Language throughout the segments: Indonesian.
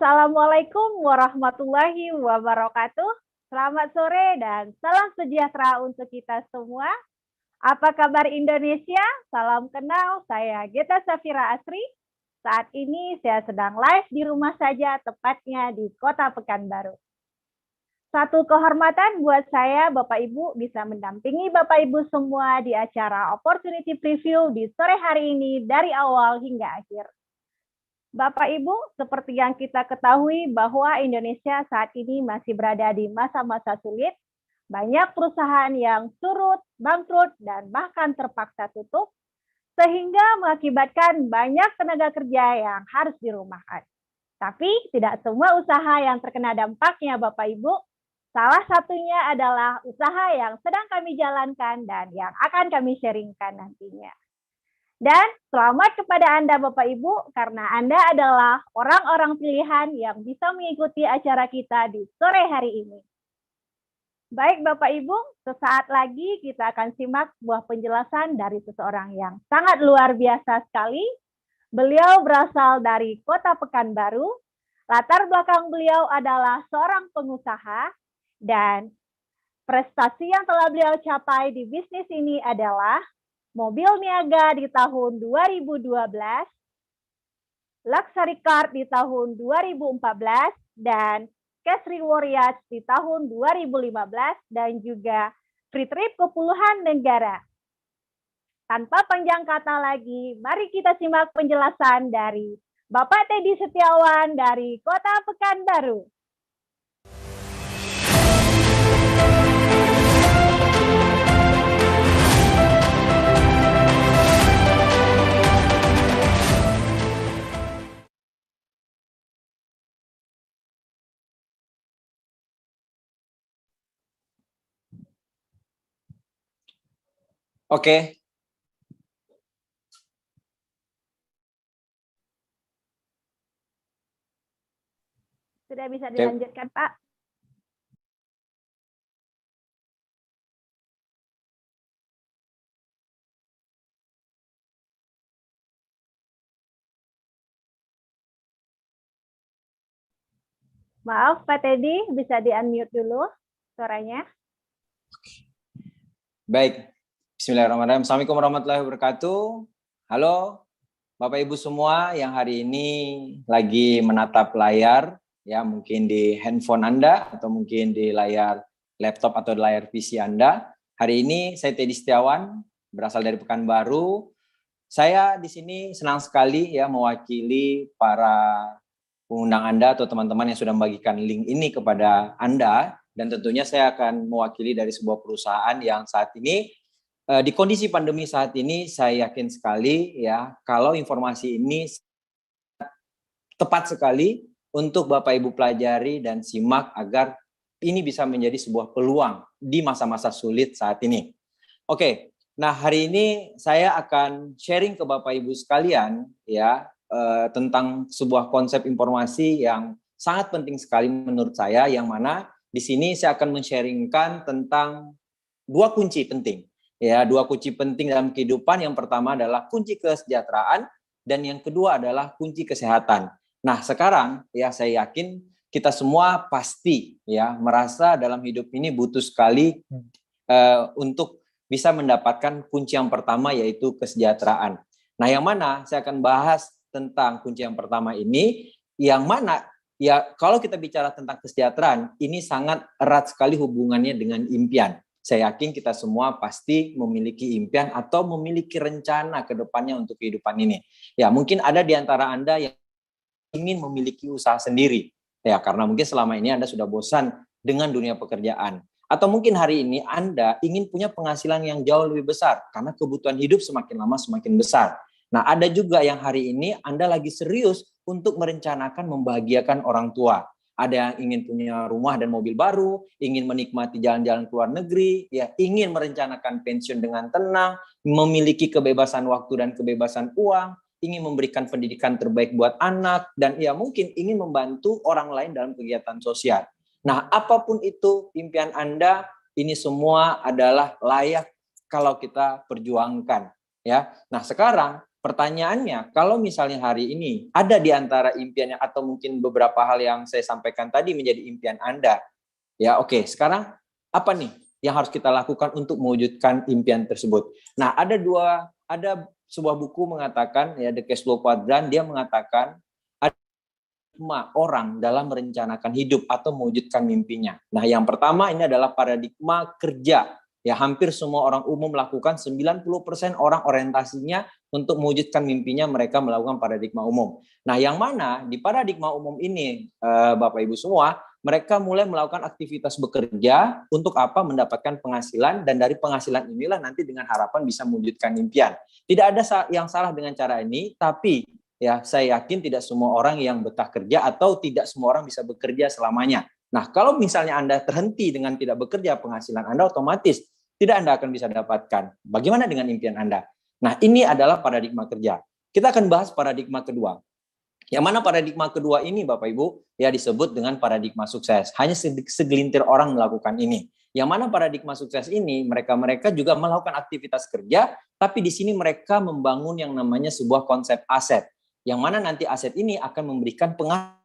Assalamualaikum warahmatullahi wabarakatuh. Selamat sore dan salam sejahtera untuk kita semua. Apa kabar Indonesia? Salam kenal, saya Geta Safira Asri. Saat ini saya sedang live di rumah saja, tepatnya di Kota Pekanbaru. Satu kehormatan buat saya, Bapak Ibu, bisa mendampingi Bapak Ibu semua di acara Opportunity Preview di sore hari ini dari awal hingga akhir. Bapak Ibu, seperti yang kita ketahui bahwa Indonesia saat ini masih berada di masa-masa sulit. Banyak perusahaan yang surut, bangkrut, dan bahkan terpaksa tutup, sehingga mengakibatkan banyak tenaga kerja yang harus dirumahkan. Tapi tidak semua usaha yang terkena dampaknya, Bapak Ibu. Salah satunya adalah usaha yang sedang kami jalankan dan yang akan kami sharingkan nantinya. Dan selamat kepada Anda Bapak Ibu, karena Anda adalah orang-orang pilihan yang bisa mengikuti acara kita di sore hari ini. Baik Bapak Ibu, sesaat lagi kita akan simak sebuah penjelasan dari seseorang yang sangat luar biasa sekali. Beliau berasal dari Kota Pekanbaru. Latar belakang beliau adalah seorang pengusaha dan prestasi yang telah beliau capai di bisnis ini adalah mobil niaga di tahun 2012, luxury car di tahun 2014, dan cash reward yacht di tahun 2015, dan juga free trip ke puluhan negara. Tanpa panjang kata lagi, mari kita simak penjelasan dari Bapak Teddy Setiawan dari Kota Pekanbaru. Oke. Sudah bisa dilanjutkan, Pak? Maaf, Pak Teddy, bisa di-unmute dulu suaranya. Baik. Bismillahirrahmanirrahim. Assalamualaikum warahmatullahi wabarakatuh. Halo, Bapak Ibu semua yang hari ini lagi menatap layar, ya mungkin di handphone Anda atau mungkin di layar laptop atau di layar PC Anda. Hari ini saya Teddy Setiawan, berasal dari Pekanbaru. Saya di sini senang sekali ya mewakili para pengundang Anda atau teman-teman yang sudah membagikan link ini kepada Anda, dan tentunya saya akan mewakili dari sebuah perusahaan yang saat ini di kondisi pandemi saat ini saya yakin sekali ya kalau informasi ini tepat sekali untuk Bapak Ibu pelajari dan simak agar ini bisa menjadi sebuah peluang di masa-masa sulit saat ini. Oke, nah hari ini saya akan sharing ke Bapak Ibu sekalian ya tentang sebuah konsep informasi yang sangat penting sekali menurut saya, yang mana di sini saya akan men-sharingkan tentang dua kunci penting. Ya, dua kunci penting dalam kehidupan. Yang pertama adalah kunci kesejahteraan dan yang kedua adalah kunci kesehatan. Nah, sekarang ya saya yakin kita semua pasti ya merasa dalam hidup ini butuh sekali untuk bisa mendapatkan kunci yang pertama, yaitu kesejahteraan. Nah, yang mana saya akan bahas tentang kunci yang pertama ini, yang mana ya kalau kita bicara tentang kesejahteraan, ini sangat erat sekali hubungannya dengan impian. Saya yakin kita semua pasti memiliki impian atau memiliki rencana ke depannya untuk kehidupan ini. Ya, mungkin ada di antara Anda yang ingin memiliki usaha sendiri. Ya, karena mungkin selama ini Anda sudah bosan dengan dunia pekerjaan. Atau mungkin hari ini Anda ingin punya penghasilan yang jauh lebih besar karena kebutuhan hidup semakin lama semakin besar. Nah, ada juga yang hari ini Anda lagi serius untuk merencanakan membahagiakan orang tua. Ada yang ingin punya rumah dan mobil baru, ingin menikmati jalan-jalan ke luar negeri, ya, ingin merencanakan pensiun dengan tenang, memiliki kebebasan waktu dan kebebasan uang, ingin memberikan pendidikan terbaik buat anak, dan ya mungkin ingin membantu orang lain dalam kegiatan sosial. Nah, apapun itu impian Anda, ini semua adalah layak kalau kita perjuangkan. Ya, nah sekarang pertanyaannya, kalau misalnya hari ini ada di antara impiannya atau mungkin beberapa hal yang saya sampaikan tadi menjadi impian Anda, ya oke, sekarang apa nih yang harus kita lakukan untuk mewujudkan impian tersebut? Nah, ada sebuah buku mengatakan, ya, The Cash Flow Quadrant, dia mengatakan ada 5 orang dalam merencanakan hidup atau mewujudkan mimpinya. Nah, yang pertama ini adalah paradigma kerja. Ya, hampir semua orang umum melakukan, 90% orang orientasinya untuk mewujudkan mimpinya mereka melakukan paradigma umum. Nah, yang mana di paradigma umum ini, Bapak Ibu semua, mereka mulai melakukan aktivitas bekerja untuk apa? Mendapatkan penghasilan, dan dari penghasilan inilah nanti dengan harapan bisa mewujudkan impian. Tidak ada yang salah dengan cara ini, tapi ya saya yakin tidak semua orang yang betah kerja atau tidak semua orang bisa bekerja selamanya. Nah, kalau misalnya Anda terhenti dengan tidak bekerja, penghasilan Anda otomatis tidak Anda akan bisa dapatkan. Bagaimana dengan impian Anda? Nah, ini adalah paradigma kerja. Kita akan bahas paradigma kedua. Yang mana paradigma kedua ini, Bapak Ibu, ya disebut dengan paradigma sukses. Hanya segelintir orang melakukan ini. Yang mana paradigma sukses ini, mereka juga melakukan aktivitas kerja, tapi di sini mereka membangun yang namanya sebuah konsep aset. Yang mana nanti aset ini akan memberikan penghasilan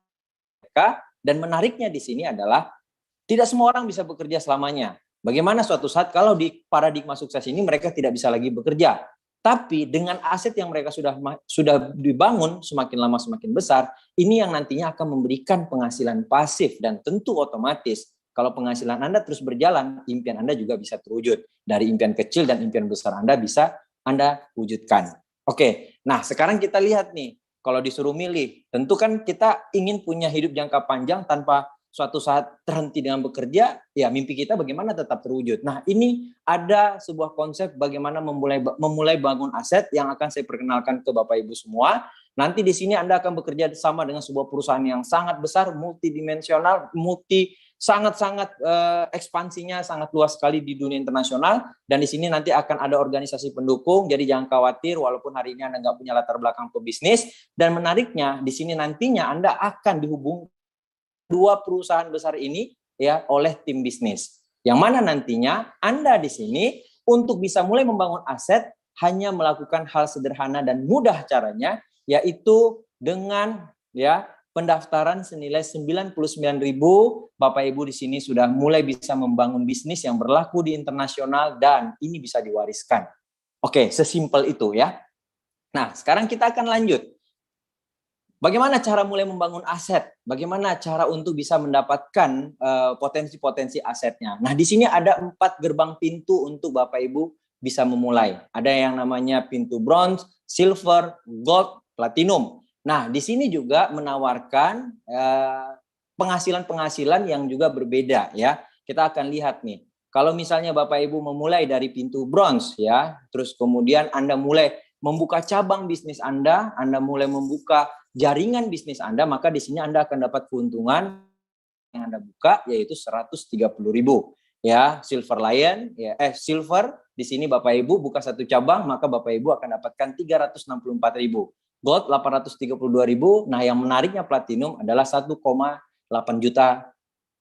mereka, dan menariknya di sini adalah tidak semua orang bisa bekerja selamanya. Bagaimana suatu saat kalau di paradigma sukses ini mereka tidak bisa lagi bekerja. Tapi dengan aset yang mereka sudah dibangun semakin lama semakin besar, ini yang nantinya akan memberikan penghasilan pasif, dan tentu otomatis kalau penghasilan Anda terus berjalan, impian Anda juga bisa terwujud. Dari impian kecil dan impian besar Anda bisa Anda wujudkan. Oke, nah sekarang kita lihat nih, kalau disuruh milih, tentu kan kita ingin punya hidup jangka panjang tanpa suatu saat terhenti dengan bekerja, ya mimpi kita bagaimana tetap terwujud. Nah, ini ada sebuah konsep bagaimana memulai bangun aset yang akan saya perkenalkan ke Bapak Ibu semua. Nanti di sini Anda akan bekerja sama dengan sebuah perusahaan yang sangat besar, multidimensional, sangat-sangat ekspansinya sangat luas sekali di dunia internasional, dan di sini nanti akan ada organisasi pendukung, jadi jangan khawatir walaupun hari ini Anda nggak punya latar belakang pebisnis. Dan menariknya di sini nantinya Anda akan dihubung dua perusahaan besar ini ya oleh tim bisnis. Yang mana nantinya Anda di sini untuk bisa mulai membangun aset hanya melakukan hal sederhana dan mudah caranya, yaitu dengan ya pendaftaran senilai 99.000, Bapak Ibu di sini sudah mulai bisa membangun bisnis yang berlaku di internasional dan ini bisa diwariskan. Oke, sesimpel itu ya. Nah, sekarang kita akan lanjut. Bagaimana cara mulai membangun aset? Bagaimana cara untuk bisa mendapatkan potensi-potensi asetnya? Nah, di sini ada 4 gerbang pintu untuk Bapak Ibu bisa memulai. Ada yang namanya pintu bronze, silver, gold, platinum. Nah, di sini juga menawarkan penghasilan-penghasilan yang juga berbeda ya. Kita akan lihat nih. Kalau misalnya Bapak Ibu memulai dari pintu bronze ya, terus kemudian Anda mulai membuka cabang bisnis Anda mulai membuka jaringan bisnis Anda, maka di sini Anda akan dapat keuntungan yang Anda buka yaitu 130.000 ya. Silver Lion ya, silver di sini Bapak Ibu buka 1 cabang, maka Bapak Ibu akan dapatkan 364.000. Gold 832.000. Nah, yang menariknya platinum adalah 1,8 juta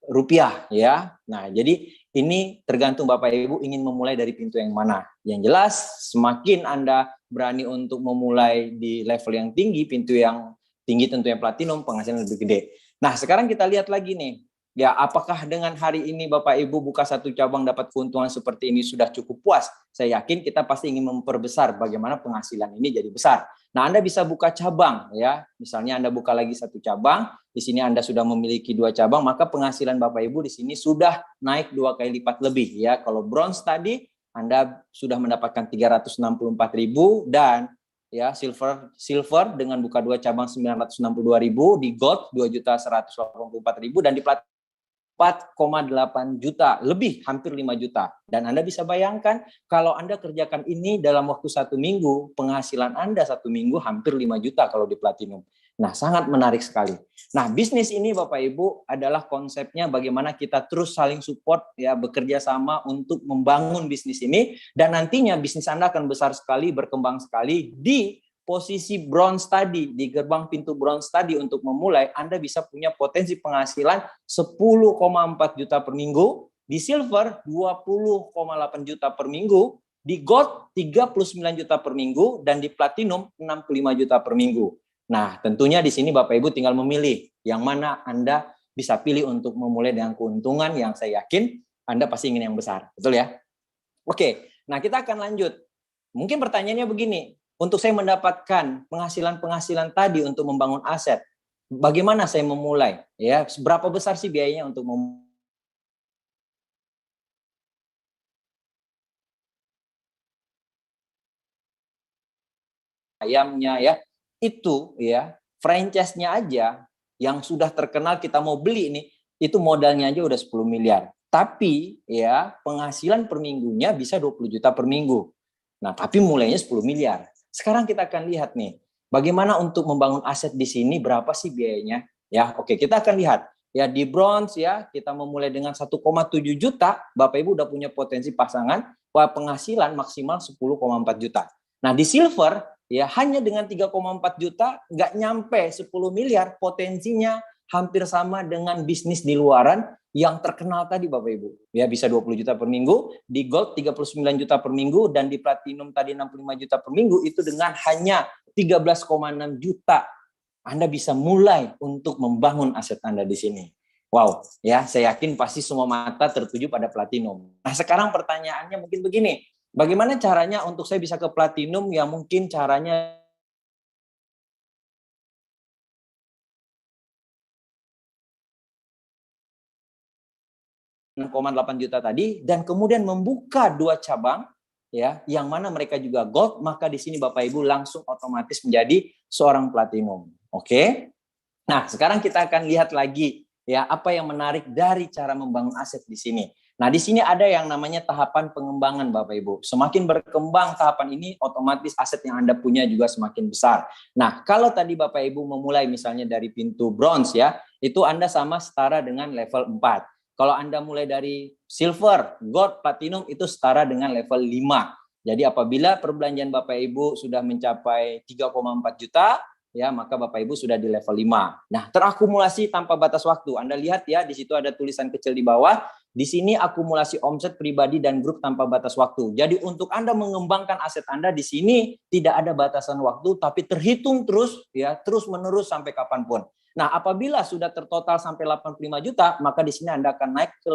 rupiah ya. Nah, jadi ini tergantung Bapak Ibu ingin memulai dari pintu yang mana. Yang jelas semakin Anda berani untuk memulai di level yang tinggi, pintu yang tinggi tentunya platinum, penghasilan lebih gede. Nah, sekarang kita lihat lagi nih. Ya, apakah dengan hari ini Bapak Ibu buka 1 cabang dapat keuntungan seperti ini sudah cukup puas? Saya yakin kita pasti ingin memperbesar bagaimana penghasilan ini jadi besar. Nah, Anda bisa buka cabang ya. Misalnya Anda buka lagi 1 cabang, di sini Anda sudah memiliki 2 cabang, maka penghasilan Bapak Ibu di sini sudah naik 2 kali lipat lebih ya. Kalau bronze tadi Anda sudah mendapatkan 364.000 dan ya silver dengan buka 2 cabang 962.000, di gold 2.184.000 dan di platinum 4,8 juta, lebih hampir 5 juta. Dan Anda bisa bayangkan kalau Anda kerjakan ini dalam waktu 1 minggu, penghasilan Anda 1 minggu hampir 5 juta kalau di platinum. Nah, sangat menarik sekali. Nah, bisnis ini Bapak Ibu adalah konsepnya bagaimana kita terus saling support ya, bekerja sama untuk membangun bisnis ini, dan nantinya bisnis Anda akan besar sekali, berkembang sekali. Di posisi bronze tadi, di gerbang pintu bronze tadi untuk memulai, Anda bisa punya potensi penghasilan 10,4 juta per minggu, di silver 20,8 juta per minggu, di gold 39 juta per minggu, dan di platinum 65 juta per minggu. Nah, tentunya di sini Bapak Ibu tinggal memilih yang mana Anda bisa pilih untuk memulai dengan keuntungan yang saya yakin Anda pasti ingin yang besar. Betul ya? Oke, nah kita akan lanjut. Mungkin pertanyaannya begini, untuk saya mendapatkan penghasilan-penghasilan tadi untuk membangun aset, bagaimana saya memulai? Ya, berapa besar sih biayanya untuk ayamnya ya? Itu ya, franchise-nya aja yang sudah terkenal kita mau beli nih, itu modalnya aja udah 10 miliar. Tapi ya, penghasilan per minggunya bisa 20 juta per minggu. Nah, tapi mulainya 10 miliar. Sekarang kita akan lihat nih, bagaimana untuk membangun aset di sini, berapa sih biayanya? Ya, oke, kita akan lihat. Ya, di bronze ya, kita memulai dengan 1,7 juta, Bapak Ibu udah punya potensi pasangan, penghasilan maksimal 10,4 juta. Nah, di silver ya hanya dengan 3,4 juta, nggak nyampe 10 miliar, potensinya hampir sama dengan bisnis di luaran yang terkenal tadi Bapak Ibu. Ya bisa 20 juta per minggu, di gold 39 juta per minggu, dan di platinum tadi 65 juta per minggu, itu dengan hanya 13,6 juta. Anda bisa mulai untuk membangun aset Anda di sini. Wow, ya saya yakin pasti semua mata tertuju pada platinum. Nah sekarang pertanyaannya mungkin begini, bagaimana caranya untuk saya bisa ke platinum yang mungkin caranya 6,8 juta tadi, dan kemudian membuka 2 cabang ya, yang mana mereka juga gold, maka di sini Bapak Ibu langsung otomatis menjadi seorang platinum. Oke? Nah, sekarang kita akan lihat lagi ya apa yang menarik dari cara membangun aset di sini. Nah, di sini ada yang namanya tahapan pengembangan Bapak Ibu. Semakin berkembang tahapan ini, otomatis aset yang Anda punya juga semakin besar. Nah, kalau tadi Bapak Ibu memulai misalnya dari pintu bronze ya, itu Anda sama setara dengan level 4. Kalau Anda mulai dari silver, gold, platinum itu setara dengan level 5. Jadi apabila perbelanjaan Bapak Ibu sudah mencapai 3,4 juta, ya maka Bapak Ibu sudah di level 5. Nah, terakumulasi tanpa batas waktu. Anda lihat ya, di situ ada tulisan kecil di bawah. Di sini akumulasi omset pribadi dan grup tanpa batas waktu. Jadi untuk Anda mengembangkan aset Anda di sini tidak ada batasan waktu, tapi terhitung terus ya, terus menerus sampai kapanpun. Nah, apabila sudah tertotal sampai 85 juta, maka di sini Anda akan naik ke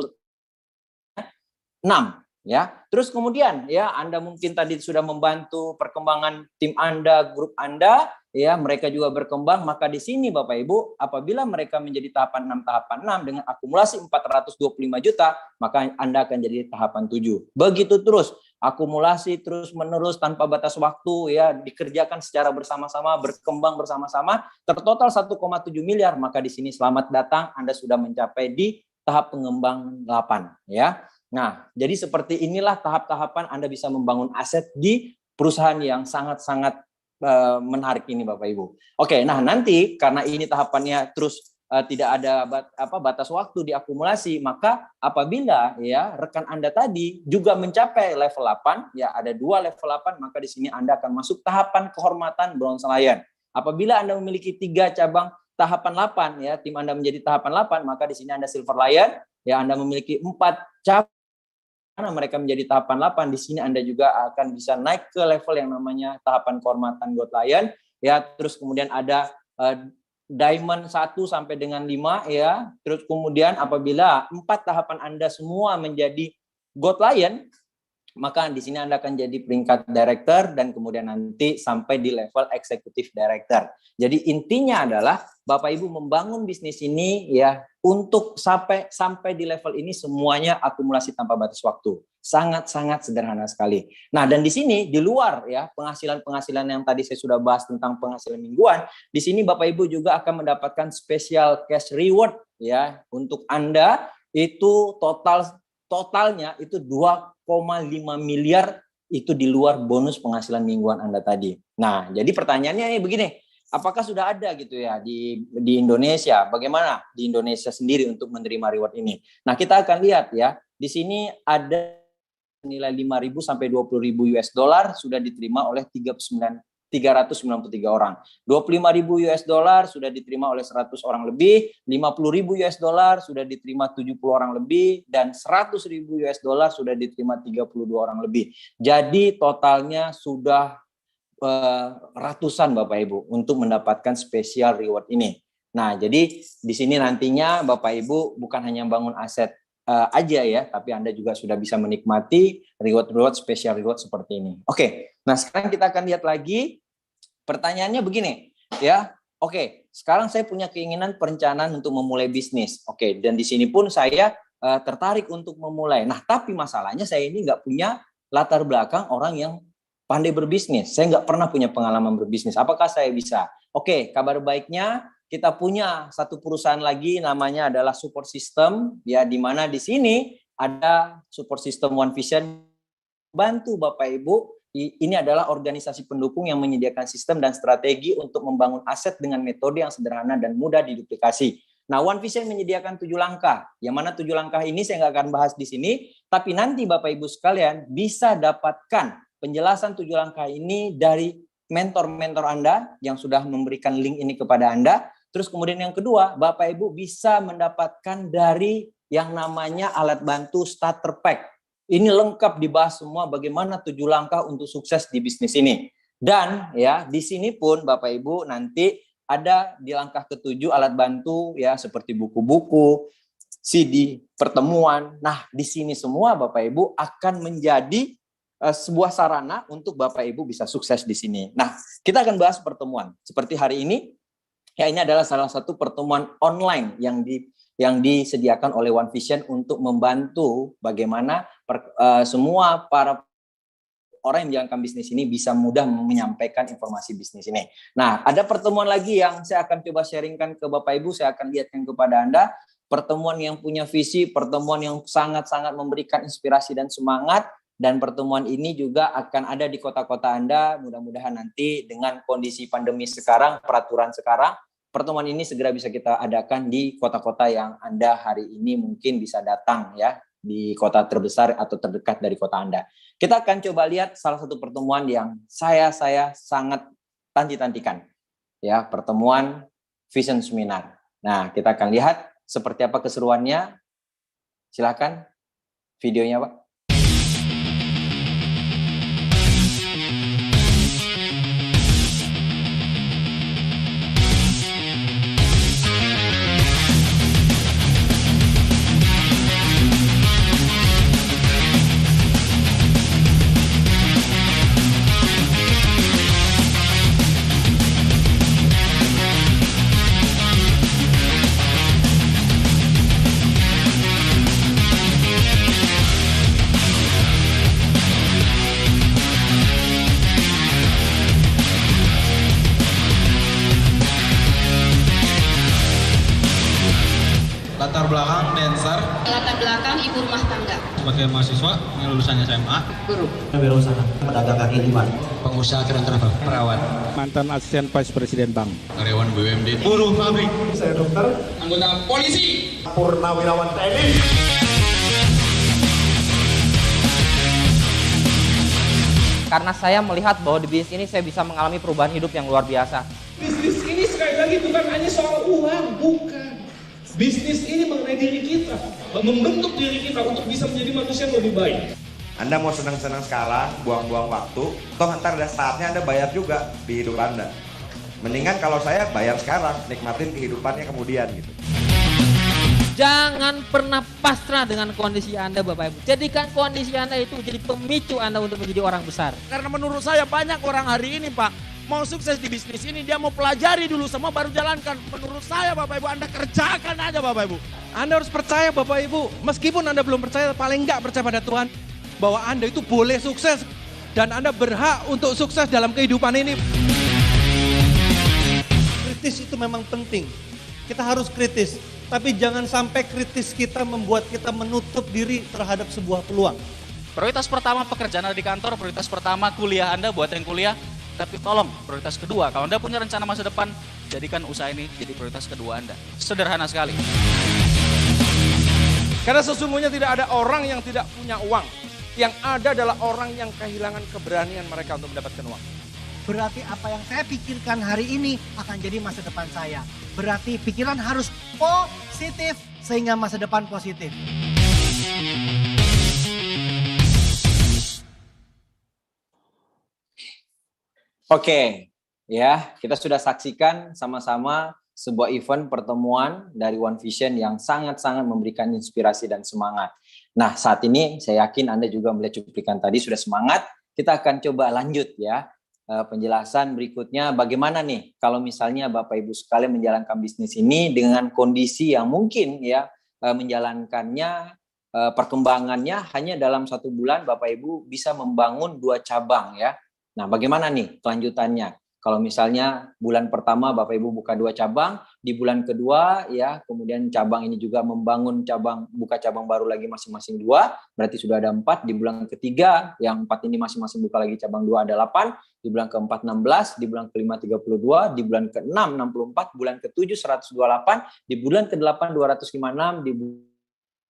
6 ya. Terus kemudian ya Anda mungkin tadi sudah membantu perkembangan tim Anda, grup Anda, ya mereka juga berkembang, maka di sini Bapak Ibu apabila mereka menjadi tahapan 6 dengan akumulasi 425 juta, maka Anda akan jadi tahapan 7. Begitu terus akumulasi terus menerus tanpa batas waktu ya, dikerjakan secara bersama-sama, berkembang bersama-sama, tertotal 1,7 miliar, maka di sini selamat datang, Anda sudah mencapai di tahap pengembang 8 ya. Nah, jadi seperti inilah tahap-tahapan Anda bisa membangun aset di perusahaan yang sangat-sangat menarik ini Bapak Ibu. Oke, nah nanti karena ini tahapannya terus tidak ada batas waktu diakumulasi, maka apabila ya rekan Anda tadi juga mencapai level 8, ya ada 2 level 8, maka di sini Anda akan masuk tahapan kehormatan Bronze Lion. Apabila Anda memiliki 3 cabang tahapan 8 ya, tim Anda menjadi tahapan 8, maka di sini Anda Silver Lion, ya Anda memiliki 4 cabang karena mereka menjadi tahapan 8, di sini Anda juga akan bisa naik ke level yang namanya tahapan kehormatan Gold Lion ya. Terus kemudian ada Diamond 1 sampai dengan 5 ya. Terus kemudian apabila 4 tahapan Anda semua menjadi Gold Lion, maka di sini Anda akan jadi peringkat director dan kemudian nanti sampai di level executive director. Jadi intinya adalah Bapak Ibu membangun bisnis ini ya untuk sampai di level ini semuanya akumulasi tanpa batas waktu. Sangat-sangat sederhana sekali. Nah, dan di sini di luar ya penghasilan-penghasilan yang tadi saya sudah bahas tentang penghasilan mingguan, di sini Bapak Ibu juga akan mendapatkan special cash reward ya untuk Anda itu totalnya itu 2,5 miliar itu di luar bonus penghasilan mingguan Anda tadi. Nah, jadi pertanyaannya begini, apakah sudah ada gitu ya di Indonesia? Bagaimana di Indonesia sendiri untuk menerima reward ini? Nah, kita akan lihat ya. Di sini ada nilai 5.000 sampai 20.000 US dollar sudah diterima oleh 39 393 orang. 25.000 US dollar sudah diterima oleh 100 orang lebih, 50.000 US dollar sudah diterima 70 orang lebih, dan 100.000 US dollar sudah diterima 32 orang lebih. Jadi totalnya sudah ratusan Bapak Ibu untuk mendapatkan special reward ini. Nah, jadi di sini nantinya Bapak Ibu bukan hanya bangun aset aja ya, tapi Anda juga sudah bisa menikmati reward special reward seperti ini. Oke, nah sekarang kita akan lihat lagi. Pertanyaannya begini, ya. Oke, sekarang saya punya keinginan perencanaan untuk memulai bisnis. Oke, dan di sini pun saya tertarik untuk memulai. Nah, tapi masalahnya saya ini nggak punya latar belakang orang yang pandai berbisnis. Saya nggak pernah punya pengalaman berbisnis. Apakah saya bisa? Oke, kabar baiknya kita punya satu perusahaan lagi namanya adalah Support System, ya, di mana di sini ada Support System One Vision bantu Bapak Ibu. Ini adalah organisasi pendukung yang menyediakan sistem dan strategi untuk membangun aset dengan metode yang sederhana dan mudah diduplikasi. Nah, One Vision menyediakan 7 langkah. Yang mana 7 langkah ini saya nggak akan bahas di sini, tapi nanti Bapak Ibu sekalian bisa dapatkan penjelasan 7 langkah ini dari mentor-mentor Anda yang sudah memberikan link ini kepada Anda. Terus kemudian yang kedua, Bapak Ibu bisa mendapatkan dari yang namanya alat bantu starter pack. Ini lengkap dibahas semua bagaimana 7 langkah untuk sukses di bisnis ini. Dan ya, di sini pun Bapak Ibu nanti ada di langkah ke-7 alat bantu ya seperti buku-buku, CD, pertemuan. Nah, di sini semua Bapak Ibu akan menjadi sebuah sarana untuk Bapak Ibu bisa sukses di sini. Nah, kita akan bahas pertemuan. Seperti hari ini, ya ini adalah salah satu pertemuan online yang disediakan oleh One Vision untuk membantu bagaimana semua para orang yang menjalankan bisnis ini bisa mudah menyampaikan informasi bisnis ini. Nah, ada pertemuan lagi yang saya akan coba sharingkan ke Bapak Ibu, saya akan lihatkan kepada Anda. Pertemuan yang punya visi, pertemuan yang sangat-sangat memberikan inspirasi dan semangat. Dan pertemuan ini juga akan ada di kota-kota Anda, mudah-mudahan nanti dengan kondisi pandemi sekarang, peraturan sekarang, pertemuan ini segera bisa kita adakan di kota-kota yang Anda hari ini mungkin bisa datang ya, di kota terbesar atau terdekat dari kota Anda. Kita akan coba lihat salah satu pertemuan yang saya sangat tanti-tantikan, ya, pertemuan Vision Seminar. Nah, kita akan lihat seperti apa keseruannya. Silakan videonya, Pak. Latar belakang dancer. Latar belakang ibu rumah tangga. Sebagai mahasiswa yang lulusan SMA. Guru. Berusaha pedagang kaki lima. Pengusaha travel. Perawat. Mantan asisten vice presiden bank. Karyawan BUMD. Buruh pabrik. Saya dokter. Anggota polisi. Purnawirawan TNI. Karena saya melihat bahwa di bisnis ini saya bisa mengalami perubahan hidup yang luar biasa. Bisnis ini sekali lagi bukan hanya soal uang, bukan. Bisnis ini mengenai diri kita, membentuk diri kita untuk bisa menjadi manusia yang lebih baik. Anda mau senang-senang sekarang, buang-buang waktu, toh ntar ada saatnya Anda bayar juga di hidup Anda. Mendingan kalau saya bayar sekarang, nikmatin kehidupannya kemudian gitu. Jangan pernah pasrah dengan kondisi Anda Bapak Ibu. Jadikan kondisi Anda itu jadi pemicu Anda untuk menjadi orang besar. Karena menurut saya banyak orang hari ini Pak, mau sukses di bisnis ini dia mau pelajari dulu semua baru jalankan. Menurut saya Bapak Ibu Anda kerjakan aja Bapak Ibu. Anda harus percaya Bapak Ibu, meskipun Anda belum percaya, paling enggak percaya pada Tuhan. Bahwa Anda itu boleh sukses dan Anda berhak untuk sukses dalam kehidupan ini. Kritis itu memang penting, kita harus kritis. Tapi jangan sampai kritis kita membuat kita menutup diri terhadap sebuah peluang. Prioritas pertama pekerjaan Anda di kantor, prioritas pertama kuliah Anda buat yang kuliah. Tapi tolong, prioritas kedua, kalau Anda punya rencana masa depan, jadikan usaha ini jadi prioritas kedua Anda. Sederhana sekali. Karena sesungguhnya tidak ada orang yang tidak punya uang. Yang ada adalah orang yang kehilangan keberanian mereka untuk mendapatkan uang. berarti apa yang saya pikirkan hari ini akan jadi masa depan saya. Berarti pikiran harus positif sehingga masa depan positif. Oke, ya, kita sudah saksikan sama-sama sebuah event pertemuan dari One Vision yang sangat-sangat memberikan inspirasi dan semangat. Nah, saat ini saya yakin Anda juga melihat cuplikan tadi sudah semangat. Kita akan coba lanjut ya. Penjelasan berikutnya bagaimana nih kalau misalnya Bapak Ibu sekalian menjalankan bisnis ini dengan kondisi yang mungkin ya menjalankannya perkembangannya hanya dalam 1 bulan Bapak Ibu bisa membangun 2 cabang ya. Nah, bagaimana nih kelanjutannya? Kalau misalnya bulan pertama Bapak Ibu buka 2 cabang, di bulan kedua ya kemudian cabang ini juga membangun buka cabang baru lagi masing-masing 2, berarti sudah ada 4. Di bulan ketiga yang 4 ini masing-masing buka lagi cabang 2 ada 8, di bulan keempat 16, di bulan kelima 32, di bulan ke-6 64, bulan ke-7 128, di bulan ke-8 256, di bulan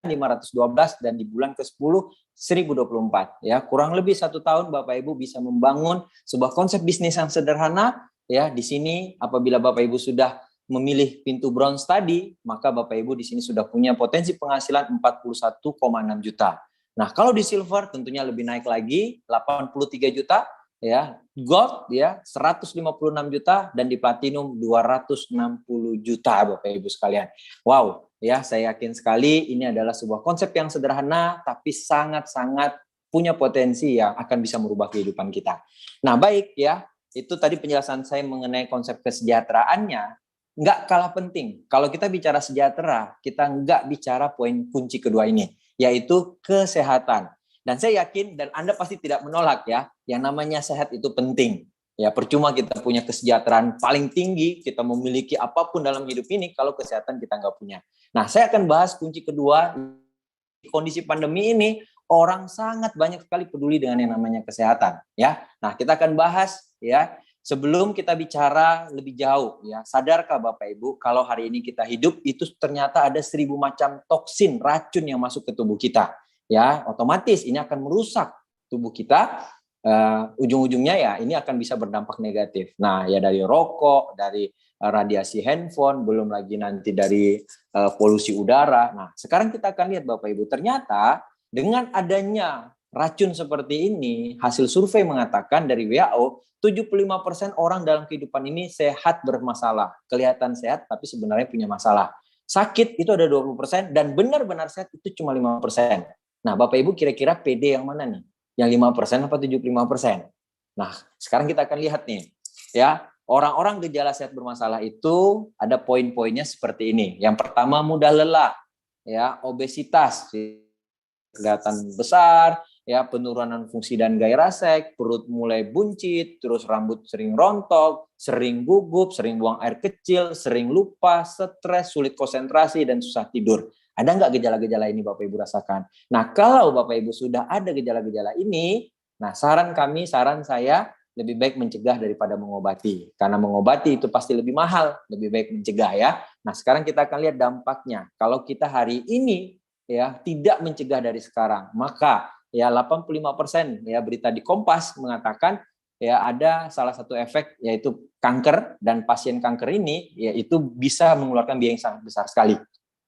512 dan di bulan ke-10 1024 ya. Kurang lebih 1 tahun Bapak Ibu bisa membangun sebuah konsep bisnis yang sederhana ya. Di sini apabila Bapak Ibu sudah memilih pintu bronze tadi, maka Bapak Ibu di sini sudah punya potensi penghasilan 41,6 juta. Nah, kalau di silver tentunya lebih naik lagi 83 juta ya, gold ya 156 juta dan di platinum 260 juta Bapak Ibu sekalian. Wow. Ya, saya yakin sekali ini adalah sebuah konsep yang sederhana tapi sangat-sangat punya potensi yang akan bisa merubah kehidupan kita. Nah, baik ya, itu tadi penjelasan saya mengenai konsep kesejahteraannya. Nggak kalah penting. Kalau kita bicara sejahtera, kita nggak bicara poin kunci kedua ini, yaitu kesehatan. Dan saya yakin, dan Anda pasti tidak menolak ya, yang namanya sehat itu penting. Ya, percuma kita punya kesejahteraan paling tinggi, kita memiliki apapun dalam hidup ini kalau kesehatan kita nggak punya. Nah, saya akan bahas kunci kedua. Di kondisi pandemi ini, orang sangat banyak sekali peduli dengan yang namanya kesehatan. Ya, nah kita akan bahas ya. Sebelum kita bicara lebih jauh, ya, sadarkah Bapak Ibu kalau hari ini kita hidup itu ternyata ada 1000 macam toksin, racun yang masuk ke tubuh kita. Ya, otomatis ini akan merusak tubuh kita. Ujung-ujungnya ya ini akan bisa berdampak negatif. Nah, ya dari rokok, dari radiasi handphone, belum lagi nanti dari polusi udara. Nah, sekarang kita akan lihat Bapak Ibu, ternyata dengan adanya racun seperti ini, hasil survei mengatakan dari WHO, 75% orang dalam kehidupan ini sehat bermasalah. Kelihatan sehat tapi sebenarnya punya masalah. Sakit itu ada 20% dan benar-benar sehat itu cuma 5%. Nah, Bapak Ibu kira-kira PD yang mana nih? Yang 5% apa 75%? Nah, sekarang kita akan lihat nih. Ya, orang-orang gejala sehat bermasalah itu ada poin-poinnya seperti ini. Yang pertama mudah lelah, ya, obesitas, kelihatan besar, ya, penurunan fungsi dan gairah seks, perut mulai buncit, terus rambut sering rontok, sering gugup, sering buang air kecil, sering lupa, stres, sulit konsentrasi dan susah tidur. Ada nggak gejala-gejala ini Bapak Ibu rasakan? Nah, kalau Bapak Ibu sudah ada gejala-gejala ini, nah saran saya lebih baik mencegah daripada mengobati. Karena mengobati itu pasti lebih mahal, lebih baik mencegah ya. Nah, sekarang kita akan lihat dampaknya. Kalau kita hari ini ya tidak mencegah dari sekarang, maka ya 85% ya berita di Kompas mengatakan ya ada salah satu efek yaitu kanker, dan pasien kanker ini yaitu bisa mengeluarkan biaya yang sangat besar sekali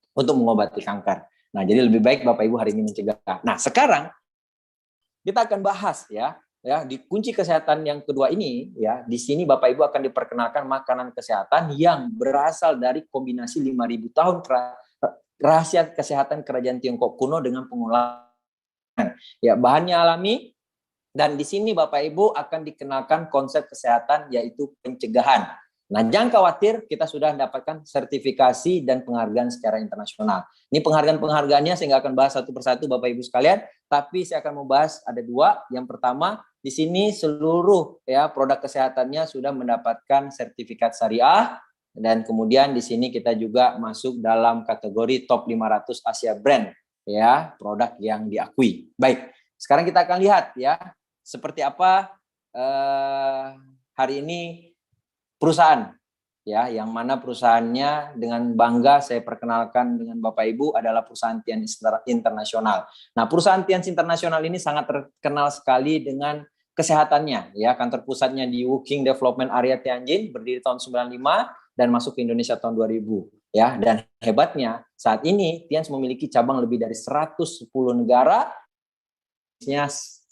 untuk mengobati kanker. Nah, jadi lebih baik Bapak Ibu hari ini mencegah. Nah, sekarang kita akan bahas ya di kunci kesehatan yang kedua ini ya. Di sini Bapak Ibu akan diperkenalkan makanan kesehatan yang berasal dari kombinasi 5.000 tahun rahasia kesehatan kerajaan Tiongkok kuno dengan pengolahan. Ya, bahannya alami, dan di sini Bapak Ibu akan dikenalkan konsep kesehatan yaitu pencegahan. Nah, jangan khawatir, kita sudah mendapatkan sertifikasi dan penghargaan secara internasional. Ini penghargaan-penghargaannya saya nggak akan bahas satu persatu Bapak Ibu sekalian, tapi saya akan membahas ada 2. Yang pertama, di sini seluruh ya produk kesehatannya sudah mendapatkan sertifikat syariah, dan kemudian di sini kita juga masuk dalam kategori top 500 Asia brand ya, produk yang diakui. Baik, sekarang kita akan lihat ya seperti apa hari ini perusahaan ya, yang mana perusahaannya dengan bangga saya perkenalkan dengan Bapak Ibu adalah perusahaan Tians Internasional. Nah, perusahaan Tians Internasional ini sangat terkenal sekali dengan kesehatannya, ya. Kantor pusatnya di Woking Development Area Tianjin, berdiri tahun 95 dan masuk ke Indonesia tahun 2000, ya. Dan hebatnya saat ini Tians memiliki cabang lebih dari 110 negara,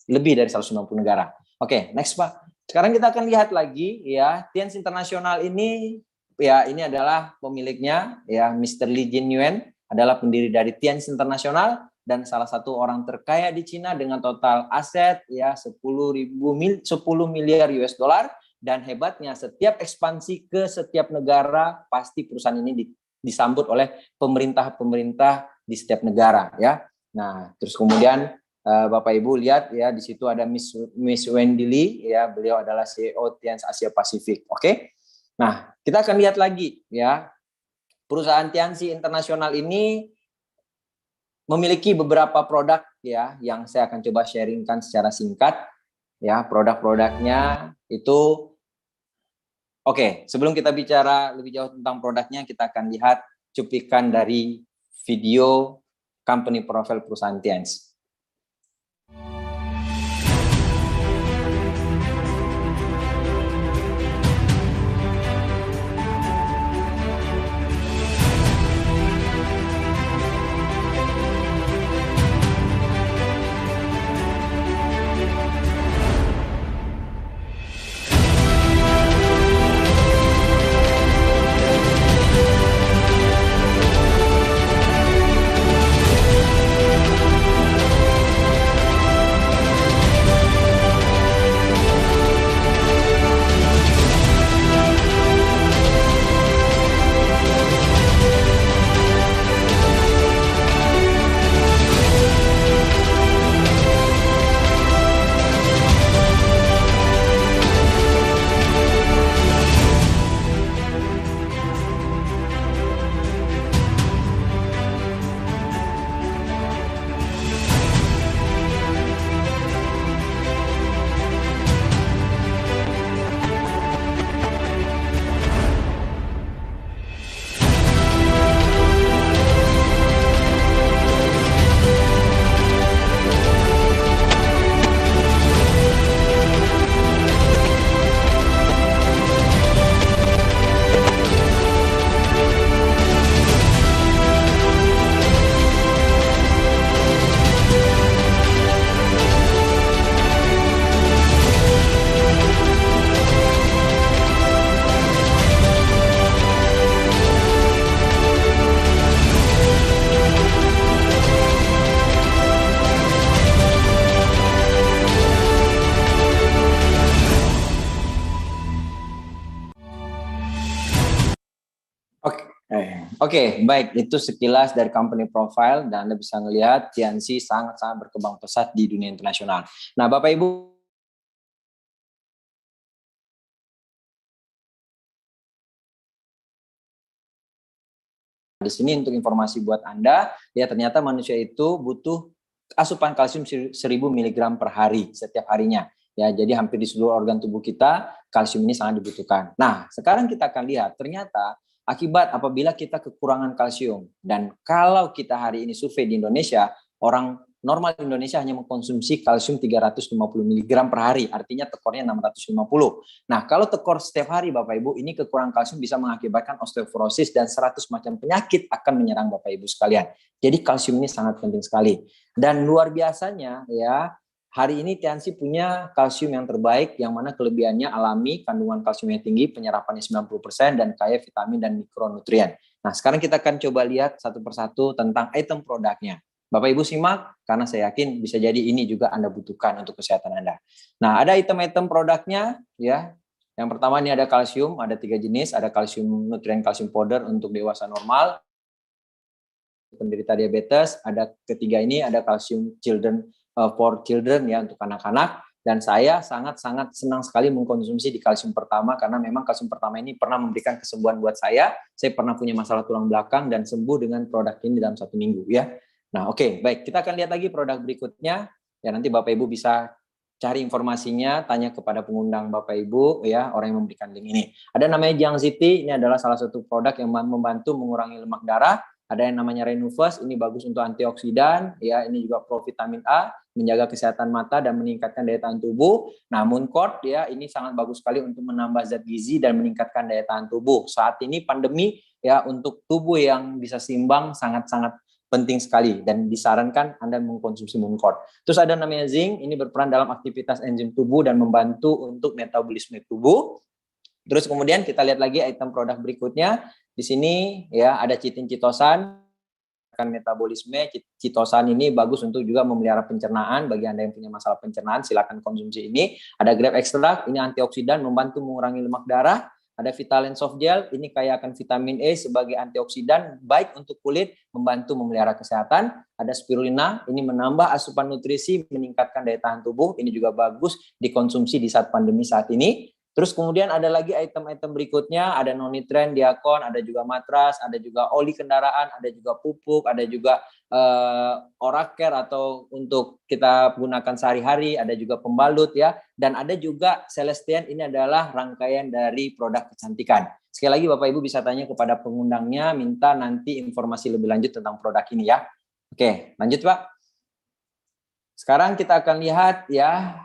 lebih dari 190 negara. Oke, next Pak. Sekarang kita akan lihat lagi, ya, Tians Internasional ini, ya, ini adalah pemiliknya, ya, Mr. Li Jinyuan adalah pendiri dari Tians Internasional dan salah satu orang terkaya di Cina dengan total aset, ya, 10 miliar US dollar. Dan hebatnya setiap ekspansi ke setiap negara pasti perusahaan ini disambut oleh pemerintah di setiap negara, ya. Nah, terus kemudian Bapak Ibu lihat, ya, di situ ada Miss Wendy Lee, ya, beliau adalah CEO Tians Asia Pasifik. Oke. Nah, kita akan lihat lagi, ya. Perusahaan Tiansi Internasional ini memiliki beberapa produk, ya, yang saya akan coba sharingkan secara singkat, ya. Produk-produknya itu, oke, sebelum kita bicara lebih jauh tentang produknya, kita akan lihat cuplikan dari video company profile perusahaan Tians. Oke, baik, itu sekilas dari company profile dan Anda bisa melihat Tiansi sangat-sangat berkembang pesat di dunia internasional. Nah, Bapak Ibu, di sini untuk informasi buat Anda, ya, ternyata manusia itu butuh asupan kalsium 1000 mg per hari setiap harinya. Ya, jadi hampir di seluruh organ tubuh kita kalsium ini sangat dibutuhkan. Nah, sekarang kita akan lihat ternyata akibat apabila kita kekurangan kalsium, dan kalau kita hari ini survei di Indonesia, orang normal Indonesia hanya mengkonsumsi kalsium 350 mg per hari, artinya tekornya 650. Nah, kalau tekor setiap hari Bapak Ibu, ini kekurangan kalsium bisa mengakibatkan osteoporosis dan 100 macam penyakit akan menyerang Bapak Ibu sekalian. Jadi kalsium ini sangat penting sekali. Dan luar biasanya, ya, hari ini Tiansi punya kalsium yang terbaik, yang mana kelebihannya alami, kandungan kalsiumnya tinggi, penyerapannya 90%, dan kaya vitamin dan mikronutrien. Nah, sekarang kita akan coba lihat satu persatu tentang item produknya. Bapak Ibu simak, karena saya yakin bisa jadi ini juga Anda butuhkan untuk kesehatan Anda. Nah, ada item-item produknya, ya. Yang pertama ini ada kalsium, ada 3 jenis, ada kalsium nutrien, kalsium powder untuk dewasa normal, penderita diabetes, ada ketiga ini ada kalsium for children, ya, untuk anak-anak. Dan saya sangat-sangat senang sekali mengkonsumsi di kalsium pertama, karena memang kalsium pertama ini pernah memberikan kesembuhan buat saya. Saya pernah punya masalah tulang belakang dan sembuh dengan produk ini dalam 1 minggu, ya. Nah, oke, baik, kita akan lihat lagi produk berikutnya. Ya, nanti Bapak Ibu bisa cari informasinya, tanya kepada pengundang Bapak Ibu, ya, orang yang memberikan link ini. Ada namanya Jiang Ziti, ini adalah salah satu produk yang membantu mengurangi lemak darah. Ada yang namanya Renuvus, ini bagus untuk antioksidan, ya, ini juga provitamin A, menjaga kesehatan mata dan meningkatkan daya tahan tubuh. Namun Cord, ya, ini sangat bagus sekali untuk menambah zat gizi dan meningkatkan daya tahan tubuh. Saat ini pandemi, ya, untuk tubuh yang bisa seimbang sangat-sangat penting sekali dan disarankan Anda mengkonsumsi Mooncord. Terus ada namanya zinc, ini berperan dalam aktivitas enzim tubuh dan membantu untuk metabolisme tubuh. Terus kemudian kita lihat lagi item produk berikutnya. Di sini ya ada chitin chitosan, kan metabolisme. Chitosan ini bagus untuk juga memelihara pencernaan. Bagi Anda yang punya masalah pencernaan, silakan konsumsi ini. Ada grape extract, ini antioksidan, membantu mengurangi lemak darah. Ada Vitamin Soft Gel, ini kaya akan vitamin E sebagai antioksidan, baik untuk kulit, membantu memelihara kesehatan. Ada spirulina, ini menambah asupan nutrisi, meningkatkan daya tahan tubuh. Ini juga bagus dikonsumsi di saat pandemi saat ini. Terus kemudian ada lagi item-item berikutnya, ada non-nitren, diakon, ada juga matras, ada juga oli kendaraan, ada juga pupuk, ada juga oraker atau untuk kita gunakan sehari-hari, ada juga pembalut ya, dan ada juga Celestian, ini adalah rangkaian dari produk kecantikan. Sekali lagi Bapak Ibu bisa tanya kepada pengundangnya, minta nanti informasi lebih lanjut tentang produk ini ya. Oke, lanjut Pak. Sekarang kita akan lihat ya,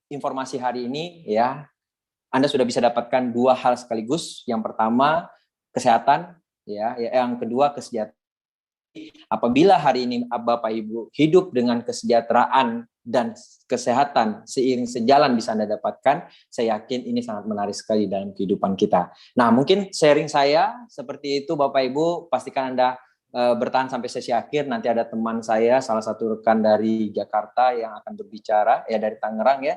informasi hari ini ya, Anda sudah bisa dapatkan dua hal sekaligus. Yang pertama kesehatan ya, yang kedua kesejahteraan. Apabila hari ini Bapak Ibu hidup dengan kesejahteraan dan kesehatan seiring sejalan bisa Anda dapatkan, saya yakin ini sangat menarik sekali dalam kehidupan kita. Nah, mungkin sharing saya seperti itu Bapak Ibu, pastikan Anda bertahan sampai sesi akhir. Nanti ada teman saya, salah satu rekan dari Jakarta yang akan berbicara, ya dari Tangerang ya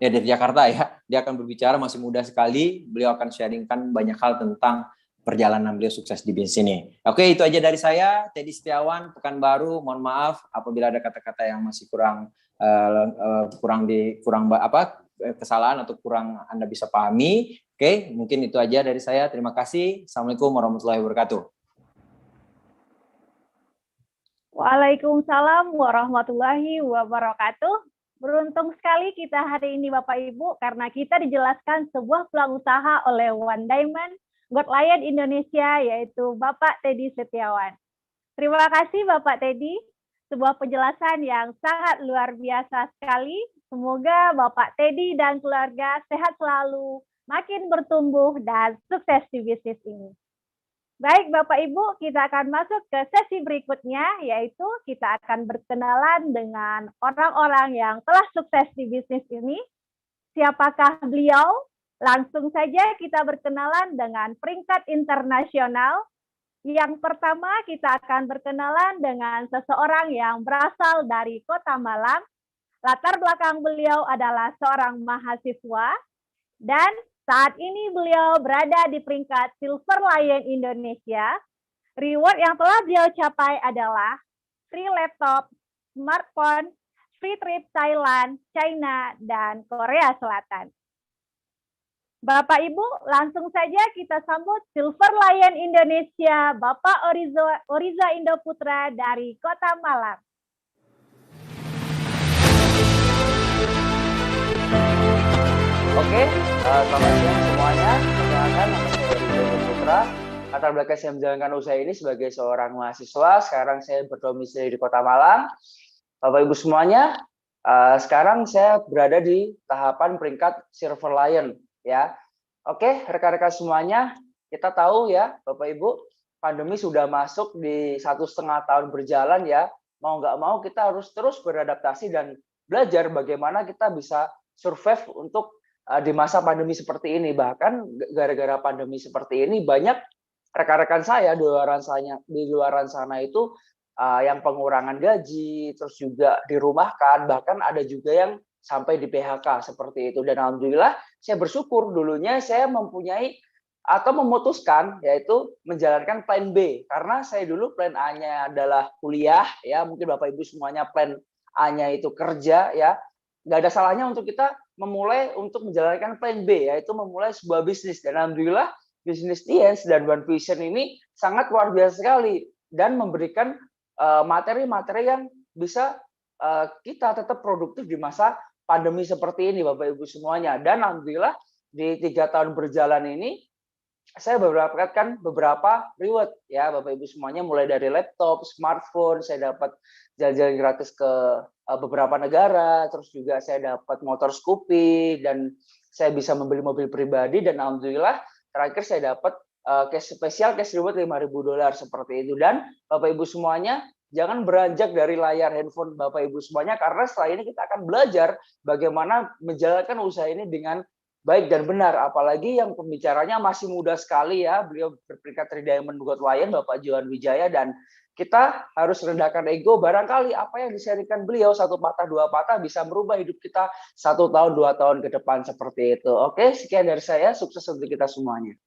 dari Jakarta ya, dia akan berbicara, masih muda sekali, beliau akan sharingkan banyak hal tentang perjalanan beliau sukses di bisnis ini. Oke, itu aja dari saya, Teddy Setiawan, Pekanbaru. Mohon maaf apabila ada kata-kata yang masih kesalahan atau kurang Anda bisa pahami. Oke, mungkin itu aja dari saya. Terima kasih. Assalamualaikum warahmatullahi wabarakatuh. Waalaikumsalam warahmatullahi wabarakatuh. Beruntung sekali kita hari ini Bapak Ibu karena kita dijelaskan sebuah peluang usaha oleh One Diamond God Lion Indonesia, yaitu Bapak Teddy Setiawan. Terima kasih Bapak Teddy, sebuah penjelasan yang sangat luar biasa sekali. Semoga Bapak Teddy dan keluarga sehat selalu, makin bertumbuh dan sukses di bisnis ini. Baik Bapak Ibu, kita akan masuk ke sesi berikutnya, yaitu kita akan berkenalan dengan orang-orang yang telah sukses di bisnis ini. Siapakah beliau? Langsung saja kita berkenalan dengan peringkat internasional. Yang pertama kita akan berkenalan dengan seseorang yang berasal dari Kota Malang. Latar belakang beliau adalah seorang mahasiswa dan saat ini beliau berada di peringkat Silver Lion Indonesia. Reward yang telah beliau capai adalah free laptop, smartphone, free trip Thailand, China, dan Korea Selatan. Bapak Ibu, langsung saja kita sambut Silver Lion Indonesia, Bapak Oriza Indoputra dari Kota Malang. Oke, selamat siang semuanya. Perkenalkan, nama saya Oriza Putra. Latar belakang saya menjalankan usaha ini sebagai seorang mahasiswa. Sekarang saya berdomisili di Kota Malang. Bapak Ibu semuanya, sekarang saya berada di tahapan peringkat Silver Lion. Ya, oke, rekan-rekan semuanya, kita tahu ya, Bapak Ibu, pandemi sudah masuk di 1,5 tahun berjalan ya. Mau nggak mau kita harus terus beradaptasi dan belajar bagaimana kita bisa survive untuk di masa pandemi seperti ini. Bahkan gara-gara pandemi seperti ini banyak rekan-rekan saya di luar sana itu yang pengurangan gaji, terus juga dirumahkan, bahkan ada juga yang sampai di PHK seperti itu. Dan alhamdulillah saya bersyukur dulunya saya mempunyai atau memutuskan yaitu menjalankan plan B, karena saya dulu plan A-nya adalah kuliah ya, mungkin Bapak Ibu semuanya plan A-nya itu kerja ya. Nggak ada salahnya untuk kita memulai untuk menjalankan plan B, yaitu memulai sebuah bisnis. Dan alhamdulillah bisnis Tiens dan One Vision ini sangat luar biasa sekali dan memberikan materi-materi yang bisa kita tetap produktif di masa pandemi seperti ini Bapak Ibu semuanya. Dan alhamdulillah di 3 tahun berjalan ini saya mendapatkan beberapa reward ya Bapak Ibu semuanya, mulai dari laptop, smartphone, saya dapat jalan-jalan gratis ke beberapa negara, terus juga saya dapat motor Scoopy, dan saya bisa membeli mobil pribadi, dan alhamdulillah terakhir saya dapat cash spesial, cash reward $5.000 seperti itu. Dan Bapak Ibu semuanya, jangan beranjak dari layar handphone Bapak Ibu semuanya, karena setelah ini kita akan belajar bagaimana menjalankan usaha ini dengan baik dan benar, apalagi yang pembicaranya masih muda sekali ya, beliau berperingkat 3 Diamond God Lion, Bapak Johan Wijaya, dan kita harus rendahkan ego, barangkali apa yang diserikan beliau, 1 patah 2 patah bisa merubah hidup kita 1 tahun 2 tahun ke depan seperti itu. Oke, sekian dari saya, sukses untuk kita semuanya.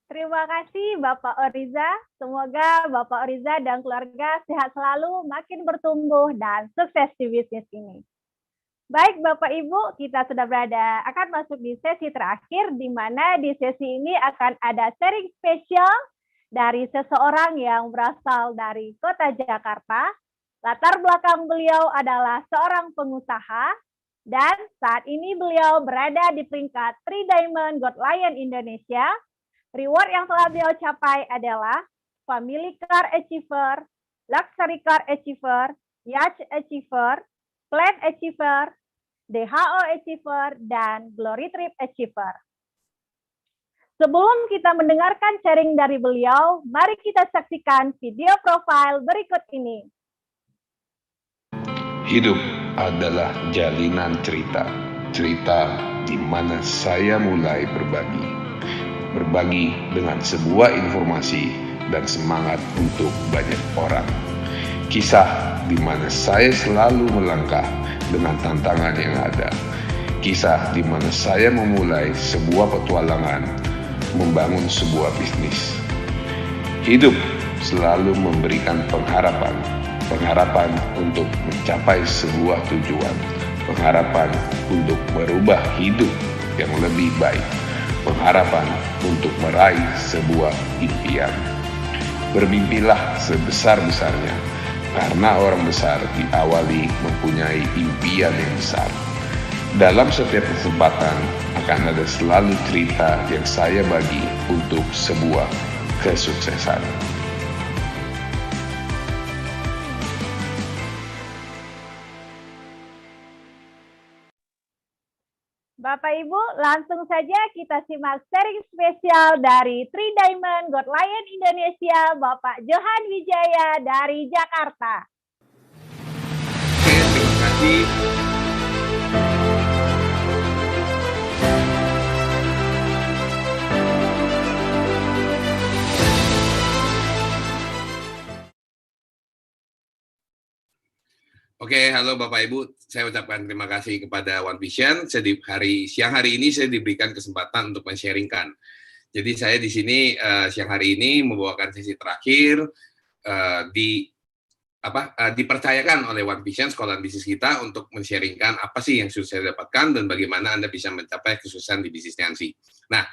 Terima kasih Bapak Oriza. Semoga Bapak Oriza dan keluarga sehat selalu, makin bertumbuh dan sukses di bisnis ini. Baik Bapak Ibu, kita sudah akan masuk di sesi terakhir, di mana di sesi ini akan ada sharing spesial dari seseorang yang berasal dari Kota Jakarta. Latar belakang beliau adalah seorang pengusaha, dan saat ini beliau berada di peringkat 3 Diamond God Lion Indonesia. Reward yang telah beliau capai adalah Family Car Achiever, Luxury Car Achiever, Yacht Achiever, Plan Achiever, DHO Achiever, dan Glory Trip Achiever. Sebelum kita mendengarkan sharing dari beliau, mari kita saksikan video profil berikut ini. Hidup adalah jalinan cerita. Cerita di mana saya mulai berbagi dengan sebuah informasi dan semangat untuk banyak orang. Kisah di mana saya selalu melangkah dengan tantangan yang ada. Kisah di mana saya memulai sebuah petualangan, membangun sebuah bisnis. Hidup selalu memberikan pengharapan. Pengharapan untuk mencapai sebuah tujuan. Pengharapan untuk merubah hidup yang lebih baik. Pengharapan untuk meraih sebuah impian. Bermimpilah sebesar-besarnya, karena orang besar diawali mempunyai impian yang besar. Dalam setiap kesempatan akan ada selalu cerita yang saya bagi untuk sebuah kesuksesan. Bapak Ibu, langsung saja kita simak sharing spesial dari 3 Diamond God Lion Indonesia, Bapak Johan Wijaya dari Jakarta. Oke, terima kasih. Oke, halo Bapak Ibu, saya ucapkan terima kasih kepada One Vision. Siang hari ini saya diberikan kesempatan untuk men-sharingkan. Jadi saya di sini siang hari ini membawakan sesi terakhir dipercayakan oleh One Vision, sekolah bisnis kita, untuk men-sharingkan apa sih yang sudah saya dapatkan dan bagaimana Anda bisa mencapai kesuksesan di bisnis Tiansi. Nah,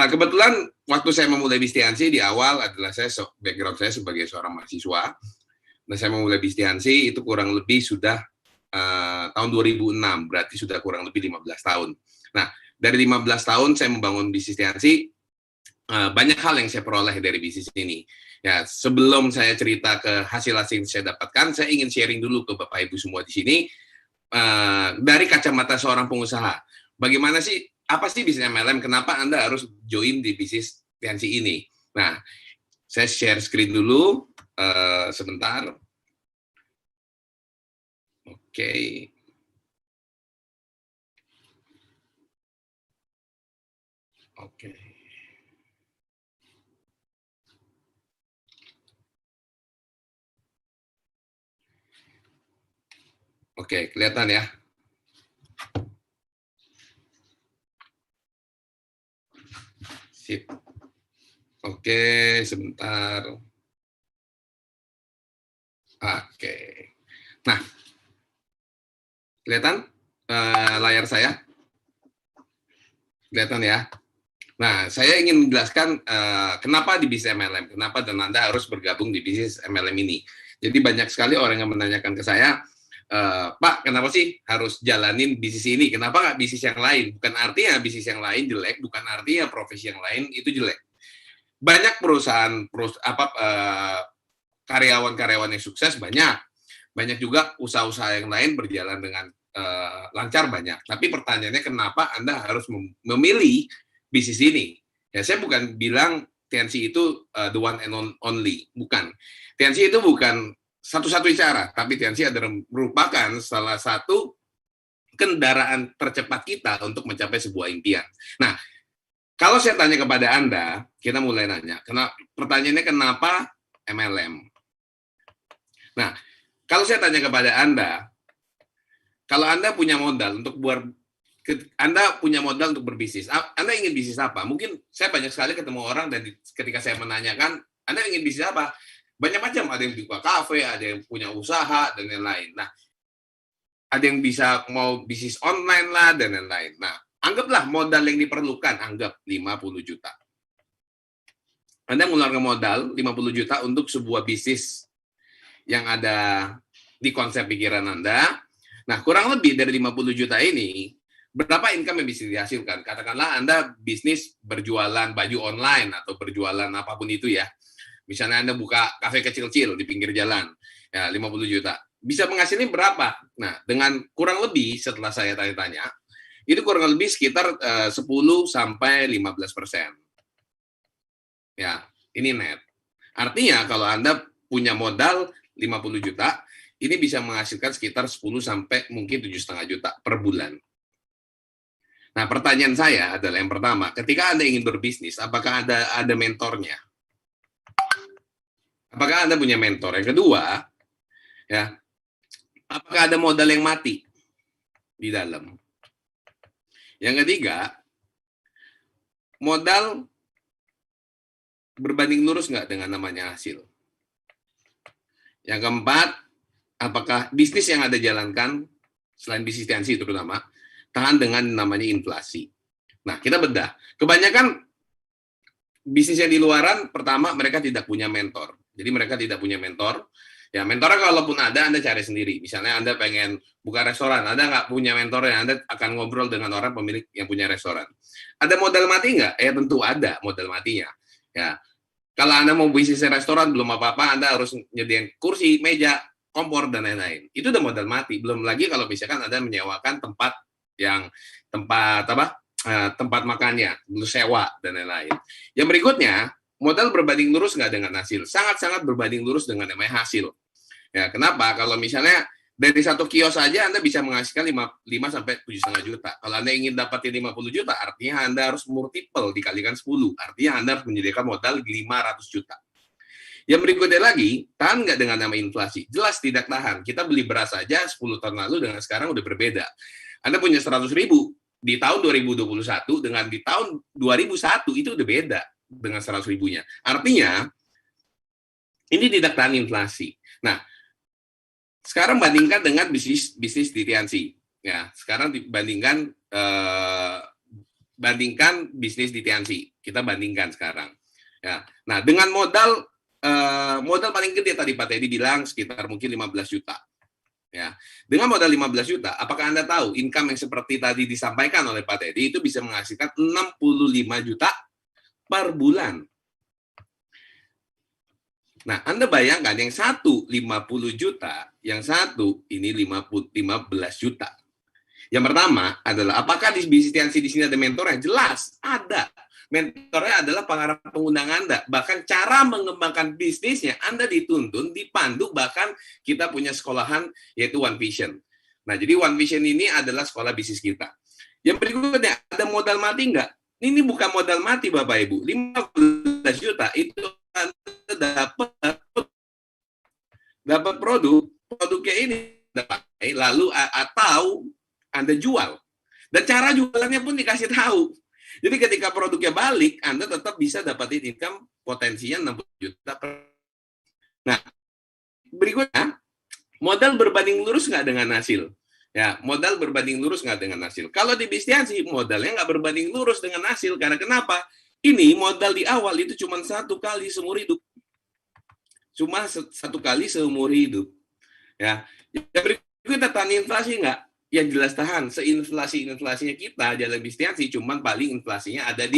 kebetulan waktu saya memulai bisnis Tiansi di awal adalah background saya sebagai seorang mahasiswa. Nah, saya memulai bisnis Tiansi itu kurang lebih sudah tahun 2006, berarti sudah kurang lebih 15 tahun. Nah, dari 15 tahun saya membangun bisnis Tiansi, banyak hal yang saya peroleh dari bisnis ini. Ya, sebelum saya cerita ke hasil-hasil yang saya dapatkan, saya ingin sharing dulu ke Bapak Ibu semua di sini, dari kacamata seorang pengusaha. Bagaimana sih, apa sih bisnis MLM, kenapa Anda harus join di bisnis Tiansi ini? Nah, saya share screen dulu. Sebentar. Oke. Oke. Oke, kelihatan ya? Sip. Oke, sebentar. Oke. Nah, kelihatan layar saya? Kelihatan ya? Nah, saya ingin menjelaskan kenapa di bisnis MLM, kenapa dan Anda harus bergabung di bisnis MLM ini. Jadi banyak sekali orang yang menanyakan ke saya, Pak, kenapa sih harus jalanin bisnis ini? Kenapa nggak bisnis yang lain? Bukan artinya bisnis yang lain jelek, bukan artinya profesi yang lain itu jelek. Banyak karyawan-karyawan yang sukses banyak juga usaha-usaha yang lain berjalan dengan lancar banyak. Tapi pertanyaannya kenapa Anda harus memilih bisnis ini? Ya, saya bukan bilang TNC itu the one and only, bukan. TNC itu bukan satu-satunya cara, tapi TNC adalah merupakan salah satu kendaraan tercepat kita untuk mencapai sebuah impian. Nah, kalau saya tanya kepada Anda, kita mulai nanya, pertanyaannya kenapa MLM? Nah, kalau saya tanya kepada Anda, kalau Anda punya modal untuk berbisnis, Anda ingin bisnis apa? Mungkin saya banyak sekali ketemu orang dan ketika saya menanyakan, Anda ingin bisnis apa? Banyak macam, ada yang buka kafe, ada yang punya usaha, dan lain-lain. Nah, ada yang bisa mau bisnis online lah, dan lain-lain. Nah, anggaplah modal yang diperlukan, anggap 50 juta. Anda mengeluarkan modal 50 juta untuk sebuah bisnis yang ada di konsep pikiran Anda. Nah, kurang lebih dari 50 juta ini, berapa income yang bisa dihasilkan? Katakanlah Anda bisnis berjualan baju online atau berjualan apapun itu ya. Misalnya Anda buka kafe kecil-kecil di pinggir jalan, ya 50 juta. Bisa menghasilkan berapa? Nah, dengan kurang lebih setelah saya tanya-tanya, itu kurang lebih sekitar 10 sampai 15%. Ya, ini net. Artinya kalau Anda punya modal 50 juta, ini bisa menghasilkan sekitar 10 sampai mungkin 7,5 juta per bulan. Nah, pertanyaan saya adalah yang pertama, ketika Anda ingin berbisnis, apakah ada mentornya? Apakah Anda punya mentor? Yang kedua, ya, apakah ada modal yang mati di dalam? Yang ketiga, modal berbanding lurus nggak dengan namanya hasil? Yang keempat, apakah bisnis yang Anda jalankan, selain bisnis TNC terutama, tahan dengan namanya inflasi? Nah, kita bedah. Kebanyakan bisnis yang di luaran, pertama, mereka tidak punya mentor. Jadi mereka tidak punya mentor. Ya, mentornya kalaupun ada, Anda cari sendiri. Misalnya Anda pengen buka restoran, Anda nggak punya mentornya, Anda akan ngobrol dengan orang pemilik yang punya restoran. Ada modal mati nggak? Tentu ada modal matinya. Ya, kalau Anda mau bisnis restoran, belum apa-apa, Anda harus nyediain kursi, meja, kompor, dan lain-lain. Itu udah modal mati. Belum lagi kalau misalkan Anda menyewakan tempat makannya, sewa, dan lain-lain. Yang berikutnya, modal berbanding lurus nggak dengan hasil? Sangat-sangat berbanding lurus dengan namanya hasil. Ya, kenapa? Kalau misalnya dari satu kios saja Anda bisa menghasilkan 5 sampai 7,5 juta. Kalau Anda ingin dapatin 50 juta, artinya Anda harus multiple dikalikan 10. Artinya Anda harus menyediakan modal 500 juta. Yang berikutnya lagi, tahan nggak dengan nama inflasi? Jelas tidak tahan. Kita beli beras saja 10 tahun lalu dengan sekarang udah berbeda. Anda punya 100.000 di tahun 2021 dengan di tahun 2001 itu udah beda dengan 100.000-nya. Artinya, ini tidak tahan inflasi. Nah, sekarang bandingkan dengan bisnis di TNC. Ya, sekarang bandingkan bisnis di TNC. Kita bandingkan sekarang. Ya. Nah, dengan modal paling gede tadi Pak Teddy bilang sekitar mungkin 15 juta. Ya. Dengan modal 15 juta, apakah Anda tahu income yang seperti tadi disampaikan oleh Pak Teddy itu bisa menghasilkan 65 juta per bulan. Nah, Anda bayangkan yang satu 50 juta, yang satu ini 15 juta. Yang pertama adalah apakah di bisnis TNC di sini ada mentornya? Jelas, ada. Mentornya adalah pengundang Anda. Bahkan cara mengembangkan bisnisnya Anda dituntun, dipandu, bahkan kita punya sekolahan yaitu One Vision. Nah, jadi One Vision ini adalah sekolah bisnis kita. Yang berikutnya, ada modal mati nggak? Ini bukan modal mati Bapak Ibu. 15 juta itu Anda dapat produknya ini lalu atau Anda jual. Dan cara jualannya pun dikasih tahu. Jadi ketika produknya balik, Anda tetap bisa dapatin income potensinya 60 juta Nah, berikutnya, modal berbanding lurus nggak dengan hasil? Ya, modal berbanding lurus nggak dengan hasil. Kalau di bisnis sih modalnya nggak berbanding lurus dengan hasil. Karena kenapa? Ini modal di awal itu cuma 1 kali seumur hidup. Cuma 1 kali seumur hidup. Ya, yang berikutnya kita tahan inflasi nggak? Ya jelas tahan. Seinflasi-inflasinya kita dalam bisniansi, cuman paling inflasinya ada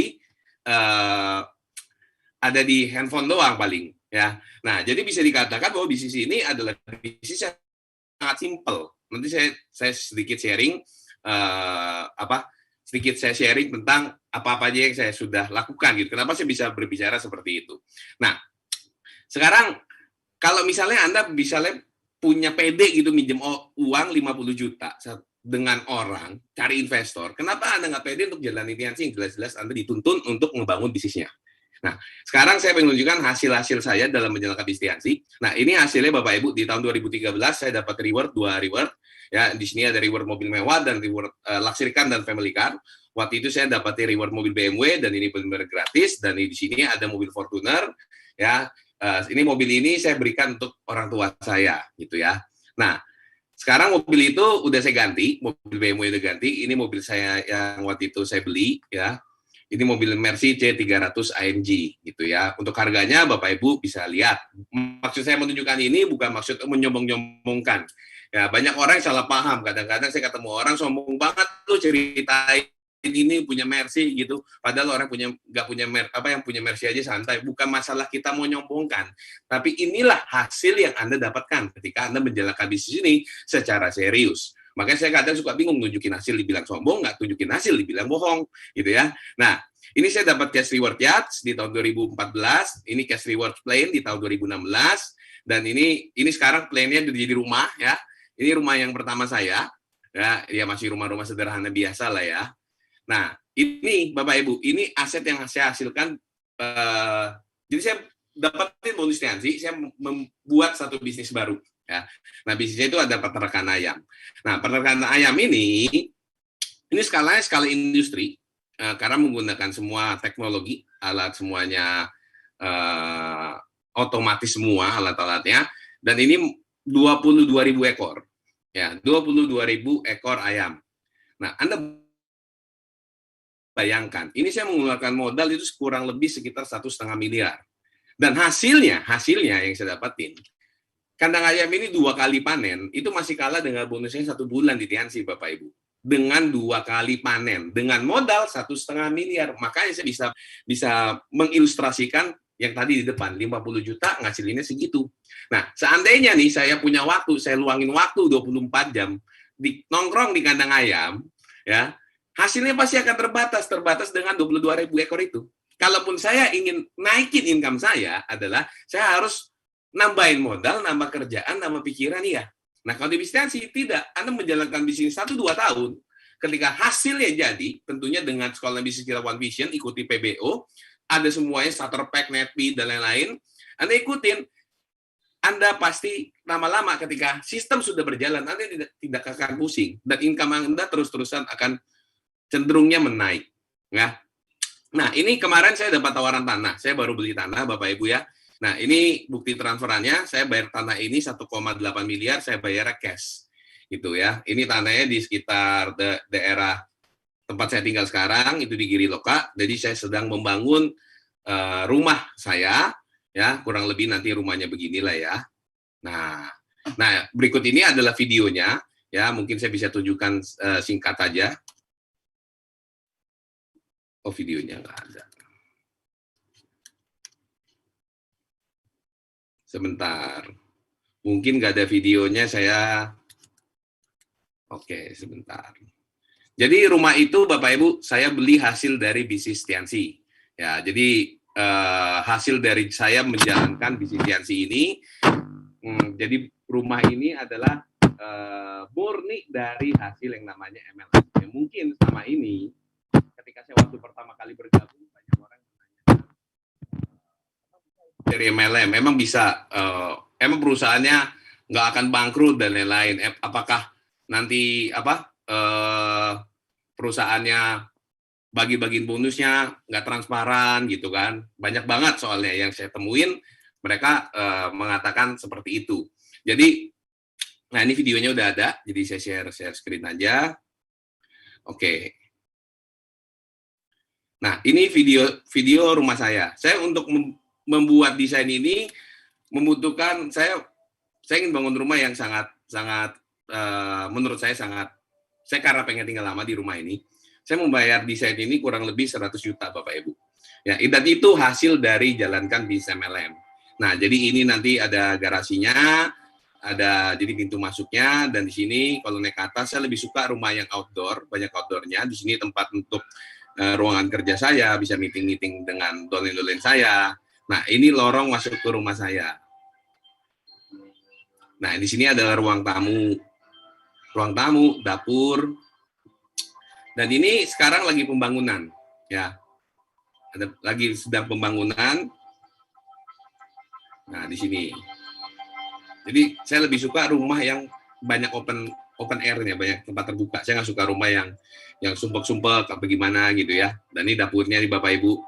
di handphone doang paling. Ya, nah jadi bisa dikatakan bahwa bisnis ini adalah bisnis yang sangat simpel. Nanti saya sedikit sharing saya sharing tentang apa-apa aja yang saya sudah lakukan gitu. Kenapa saya bisa berbicara seperti itu? Nah, sekarang kalau misalnya Anda punya PD gitu minjem uang 50 juta dengan orang, cari investor, kenapa Anda nggak pede untuk jalan intiansi yang jelas-jelas Anda dituntun untuk membangun bisnisnya? Nah, sekarang saya ingin menunjukkan hasil-hasil saya dalam menjalankan bisniansi. Nah, ini hasilnya Bapak Ibu di tahun 2013 saya dapat dua reward. Ya, di sini ada reward mobil mewah dan reward luxury car dan family car. Waktu itu saya dapat reward mobil BMW dan ini benar-benar gratis, dan di sini ada mobil Fortuner. Ya, ini mobil ini saya berikan untuk orang tua saya, gitu ya. Nah, sekarang mobil itu udah saya ganti, mobil BMW udah ganti. Ini mobil saya yang waktu itu saya beli, ya. Ini mobil Mercy C300 AMG, gitu ya. Untuk harganya Bapak Ibu bisa lihat. Maksud saya menunjukkan ini bukan maksud menyombong-nyombongkan. Ya, banyak orang yang salah paham. Kadang-kadang saya ketemu orang sombong banget tuh ceritain ini punya Mercy gitu. Padahal orang yang punya Mercy aja santai. Bukan masalah kita mau nyombongkan, tapi inilah hasil yang Anda dapatkan ketika Anda menjalankan bisnis ini secara serius. Makanya saya kadang suka bingung, nunjukin hasil dibilang sombong, nggak tunjukin hasil dibilang bohong, gitu ya. Nah, ini saya dapat cash reward yachts di tahun 2014, ini cash reward plane di tahun 2016, dan ini sekarang plane-nya di rumah, ya. Ini rumah yang pertama saya, ya masih rumah-rumah sederhana biasa lah ya. Nah, ini Bapak Ibu, ini aset yang saya hasilkan. Jadi saya dapatin bonus instansi, saya membuat satu bisnis baru. Ya. Nah, bisnisnya itu ada peternakan ayam. Nah, peternakan ayam ini skala industri, karena menggunakan semua teknologi, alat semuanya otomatis semua alat-alatnya, dan ini 22.000 ekor. Ya, 22.000 ekor ayam. Nah, Anda bayangkan, ini saya mengeluarkan modal itu kurang lebih sekitar 1,5 miliar. Dan hasilnya yang saya dapatin, kandang ayam ini 2 kali panen, itu masih kalah dengan bonusnya 1 bulan di Tiansi, Bapak Ibu. Dengan 2 kali panen, dengan modal 1,5 miliar. Makanya saya bisa mengilustrasikan yang tadi di depan, 50 juta ngasilinnya segitu. Nah, seandainya nih saya punya waktu, saya luangin waktu 24 jam, nongkrong di kandang ayam, ya, hasilnya pasti akan terbatas dengan 22.000 ekor itu. Kalaupun saya ingin naikin income saya, adalah saya harus nambahin modal, nambah kerjaan, nambah pikiran, ya. Nah, kalau di bisnis tidak, Anda menjalankan bisnis 1-2 tahun, ketika hasilnya jadi, tentunya dengan sekolah bisnis kita One Vision, ikuti PBO, ada semuanya, starter pack, netpi, dan lain-lain, Anda ikutin, Anda pasti lama-lama ketika sistem sudah berjalan, Anda tidak akan pusing, dan income Anda terus-terusan akan cenderungnya menaik. Ya. Nah, ini kemarin saya dapat tawaran tanah, saya baru beli tanah, Bapak Ibu ya. Nah, ini bukti transferannya, saya bayar tanah ini 1,8 miliar, saya bayar cash. Gitu ya. Ini tanahnya di sekitar daerah tempat saya tinggal sekarang, itu di Giri Loka. Jadi saya sedang membangun rumah saya, ya, kurang lebih nanti rumahnya beginilah ya. Nah, berikut ini adalah videonya, ya, mungkin saya bisa tunjukkan singkat aja. Oh, videonya nggak ada. Sebentar. Mungkin nggak ada videonya, saya... Oke, sebentar. Jadi rumah itu, Bapak Ibu, saya beli hasil dari bisnis Tiansi. Ya, jadi hasil dari saya menjalankan bisnis Tiansi ini, jadi rumah ini adalah murni dari hasil yang namanya MLM. Ya, mungkin sama ini, ketika saya waktu pertama kali bergabung, banyak orang menanyakan dari MLM, memang bisa, emang perusahaannya nggak akan bangkrut dan lain-lain. Apakah nanti perusahaannya bagi-bagiin bonusnya nggak transparan gitu kan? Banyak banget soalnya yang saya temuin, mereka mengatakan seperti itu. Jadi, nah ini videonya udah ada, jadi saya share screen aja. Oke. Nah, ini video rumah saya. Saya untuk membuat desain ini membutuhkan, saya ingin bangun rumah yang sangat menurut saya saya karena pengen tinggal lama di rumah ini, saya membayar desain ini kurang lebih 100 juta Bapak Ibu. Ya, dan itu hasil dari jalankan bisnis MLM. Nah, jadi ini nanti ada garasinya, ada jadi pintu masuknya, dan di sini kalau naik ke atas saya lebih suka rumah yang outdoor, banyak outdoornya. Di sini tempat untuk ruangan kerja saya, bisa meeting-meeting dengan dolen-dolen saya. Nah, ini lorong masuk ke rumah saya. Nah, di sini adalah ruang tamu, dapur, dan ini sekarang lagi pembangunan, ya. Lagi sedang pembangunan. Nah, di sini. Jadi saya lebih suka rumah yang banyak open air-nya, banyak tempat terbuka. Saya nggak suka rumah yang sumpek-sumpek apa gimana gitu ya. Dan ini dapurnya nih Bapak Ibu.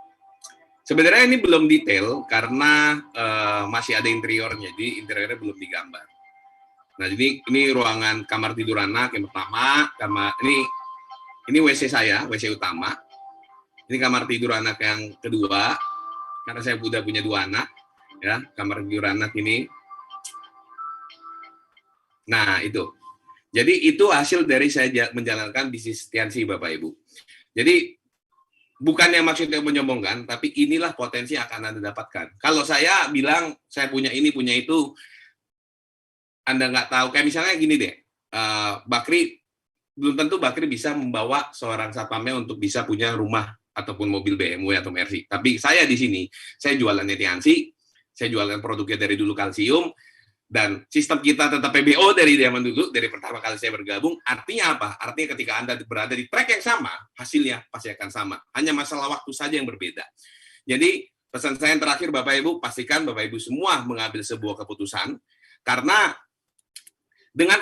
Sebenarnya ini belum detail karena masih ada interiornya, jadi interiornya belum digambar. Nah, jadi ini ruangan kamar tidur anak yang pertama, ini WC saya, WC utama. Ini kamar tidur anak yang kedua, karena saya sudah punya 2 anak, ya, kamar tidur anak ini. Nah, itu. Jadi itu hasil dari saya menjalankan bisnis Tiansi, Bapak Ibu. Jadi bukannya maksudnya menyombongkan, tapi inilah potensi yang akan Anda dapatkan. Kalau saya bilang saya punya ini, punya itu, Anda nggak tahu. Kayak misalnya gini deh, Bakri, belum tentu Bakri bisa membawa seorang satpamnya untuk bisa punya rumah ataupun mobil BMW atau Mercy. Tapi saya di sini, saya jualannya Tiansi, saya jualan produknya dari dulu kalsium, dan sistem kita tetap PBO dari zaman dulu, dari pertama kali saya bergabung. Artinya apa? Artinya ketika Anda berada di track yang sama, hasilnya pasti akan sama. Hanya masalah waktu saja yang berbeda. Jadi, pesan saya yang terakhir, Bapak Ibu, pastikan Bapak Ibu semua mengambil sebuah keputusan, karena dengan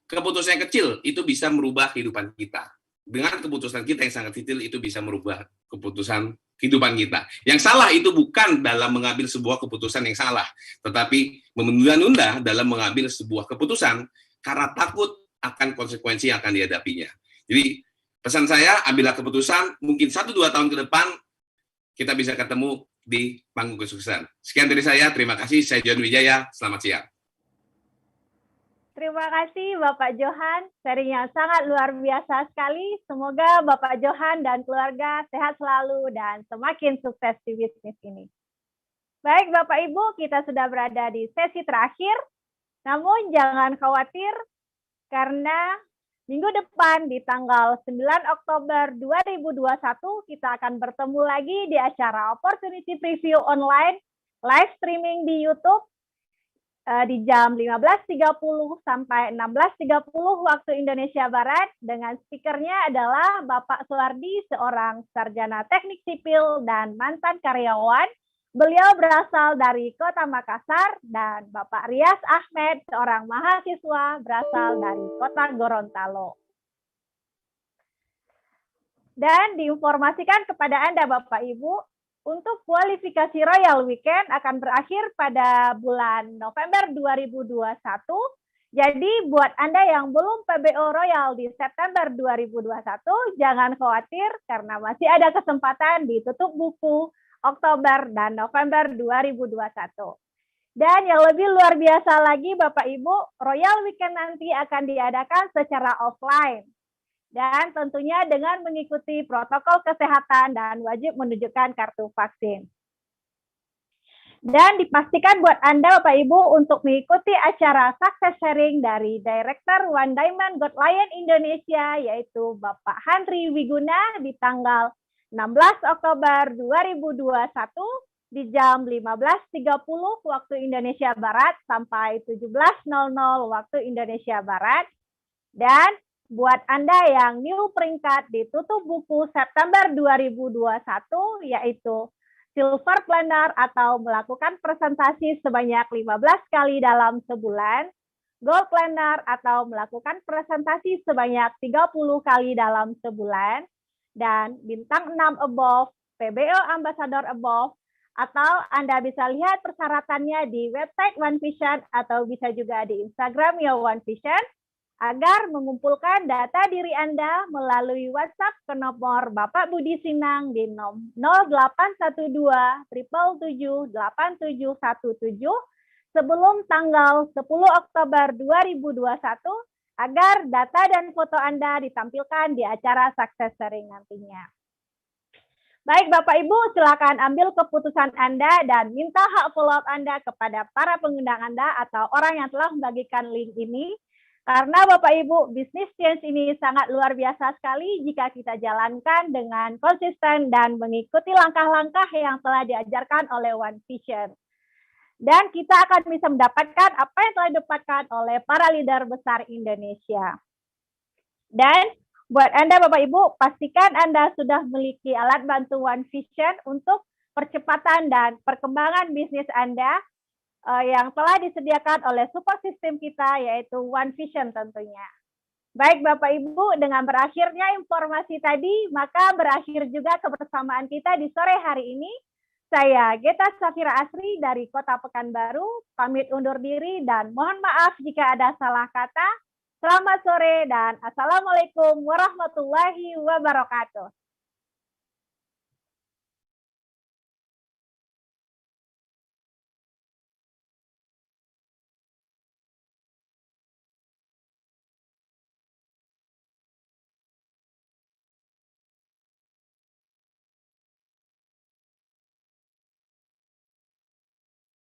keputusan yang kecil, itu bisa merubah kehidupan kita. Dengan keputusan kita yang sangat kecil, itu bisa merubah keputusan kehidupan kita. Yang salah itu bukan dalam mengambil sebuah keputusan yang salah, tetapi menunda-nunda dalam mengambil sebuah keputusan karena takut akan konsekuensi yang akan dihadapinya. Jadi, pesan saya, ambillah keputusan, mungkin 1-2 tahun ke depan, kita bisa ketemu di panggung kesuksesan. Sekian dari saya, terima kasih. Saya John Wijaya, selamat siang. Terima kasih Bapak Johan, sharing yang sangat luar biasa sekali. Semoga Bapak Johan dan keluarga sehat selalu dan semakin sukses di bisnis ini. Baik Bapak Ibu, kita sudah berada di sesi terakhir. Namun jangan khawatir, karena minggu depan di tanggal 9 Oktober 2021, kita akan bertemu lagi di acara Opportunity Preview Online, live streaming di YouTube, di jam 15.30 sampai 16.30 waktu Indonesia Barat, dengan speakernya adalah Bapak Suardi, seorang sarjana teknik sipil dan mantan karyawan. Beliau berasal dari Kota Makassar, dan Bapak Rias Ahmed, seorang mahasiswa berasal dari Kota Gorontalo. Dan diinformasikan kepada Anda Bapak Ibu, untuk kualifikasi Royal Weekend akan berakhir pada bulan November 2021. Jadi buat Anda yang belum PBO Royal di September 2021, jangan khawatir karena masih ada kesempatan di tutup buku Oktober dan November 2021. Dan yang lebih luar biasa lagi Bapak Ibu, Royal Weekend nanti akan diadakan secara offline. Dan tentunya dengan mengikuti protokol kesehatan dan wajib menunjukkan kartu vaksin. Dan dipastikan buat Anda Bapak Ibu untuk mengikuti acara success sharing dari Director One Diamond Gold Lion Indonesia, yaitu Bapak Henry Wiguna, di tanggal 16 Oktober 2021 di jam 15.30 waktu Indonesia Barat sampai 17.00 waktu Indonesia Barat. Dan buat Anda yang new peringkat di tutup buku September 2021, yaitu Silver Planner atau melakukan presentasi sebanyak 15 kali dalam sebulan, Gold Planner atau melakukan presentasi sebanyak 30 kali dalam sebulan, dan bintang 6 above, PBO Ambassador above, atau Anda bisa lihat persyaratannya di website One Vision atau bisa juga di Instagram One Vision, agar mengumpulkan data diri Anda melalui WhatsApp ke nomor Bapak Budi Sinang di 0812 777 8717 sebelum tanggal 10 Oktober 2021 agar data dan foto Anda ditampilkan di acara success sharing nantinya. Baik Bapak Ibu, silakan ambil keputusan Anda dan minta hak follow-up Anda kepada para pengundang Anda atau orang yang telah membagikan link ini. Karena Bapak Ibu, Business Change ini sangat luar biasa sekali jika kita jalankan dengan konsisten dan mengikuti langkah-langkah yang telah diajarkan oleh One Vision. Dan kita akan bisa mendapatkan apa yang telah didapatkan oleh para leader besar Indonesia. Dan buat Anda Bapak Ibu, pastikan Anda sudah memiliki alat bantu One Vision untuk percepatan dan perkembangan bisnis Anda yang telah disediakan oleh support system kita, yaitu One Vision tentunya. Baik Bapak Ibu, dengan berakhirnya informasi tadi, maka berakhir juga kebersamaan kita di sore hari ini. Saya Geta Safira Asri dari Kota Pekanbaru, pamit undur diri dan mohon maaf jika ada salah kata. Selamat sore dan Assalamualaikum warahmatullahi wabarakatuh.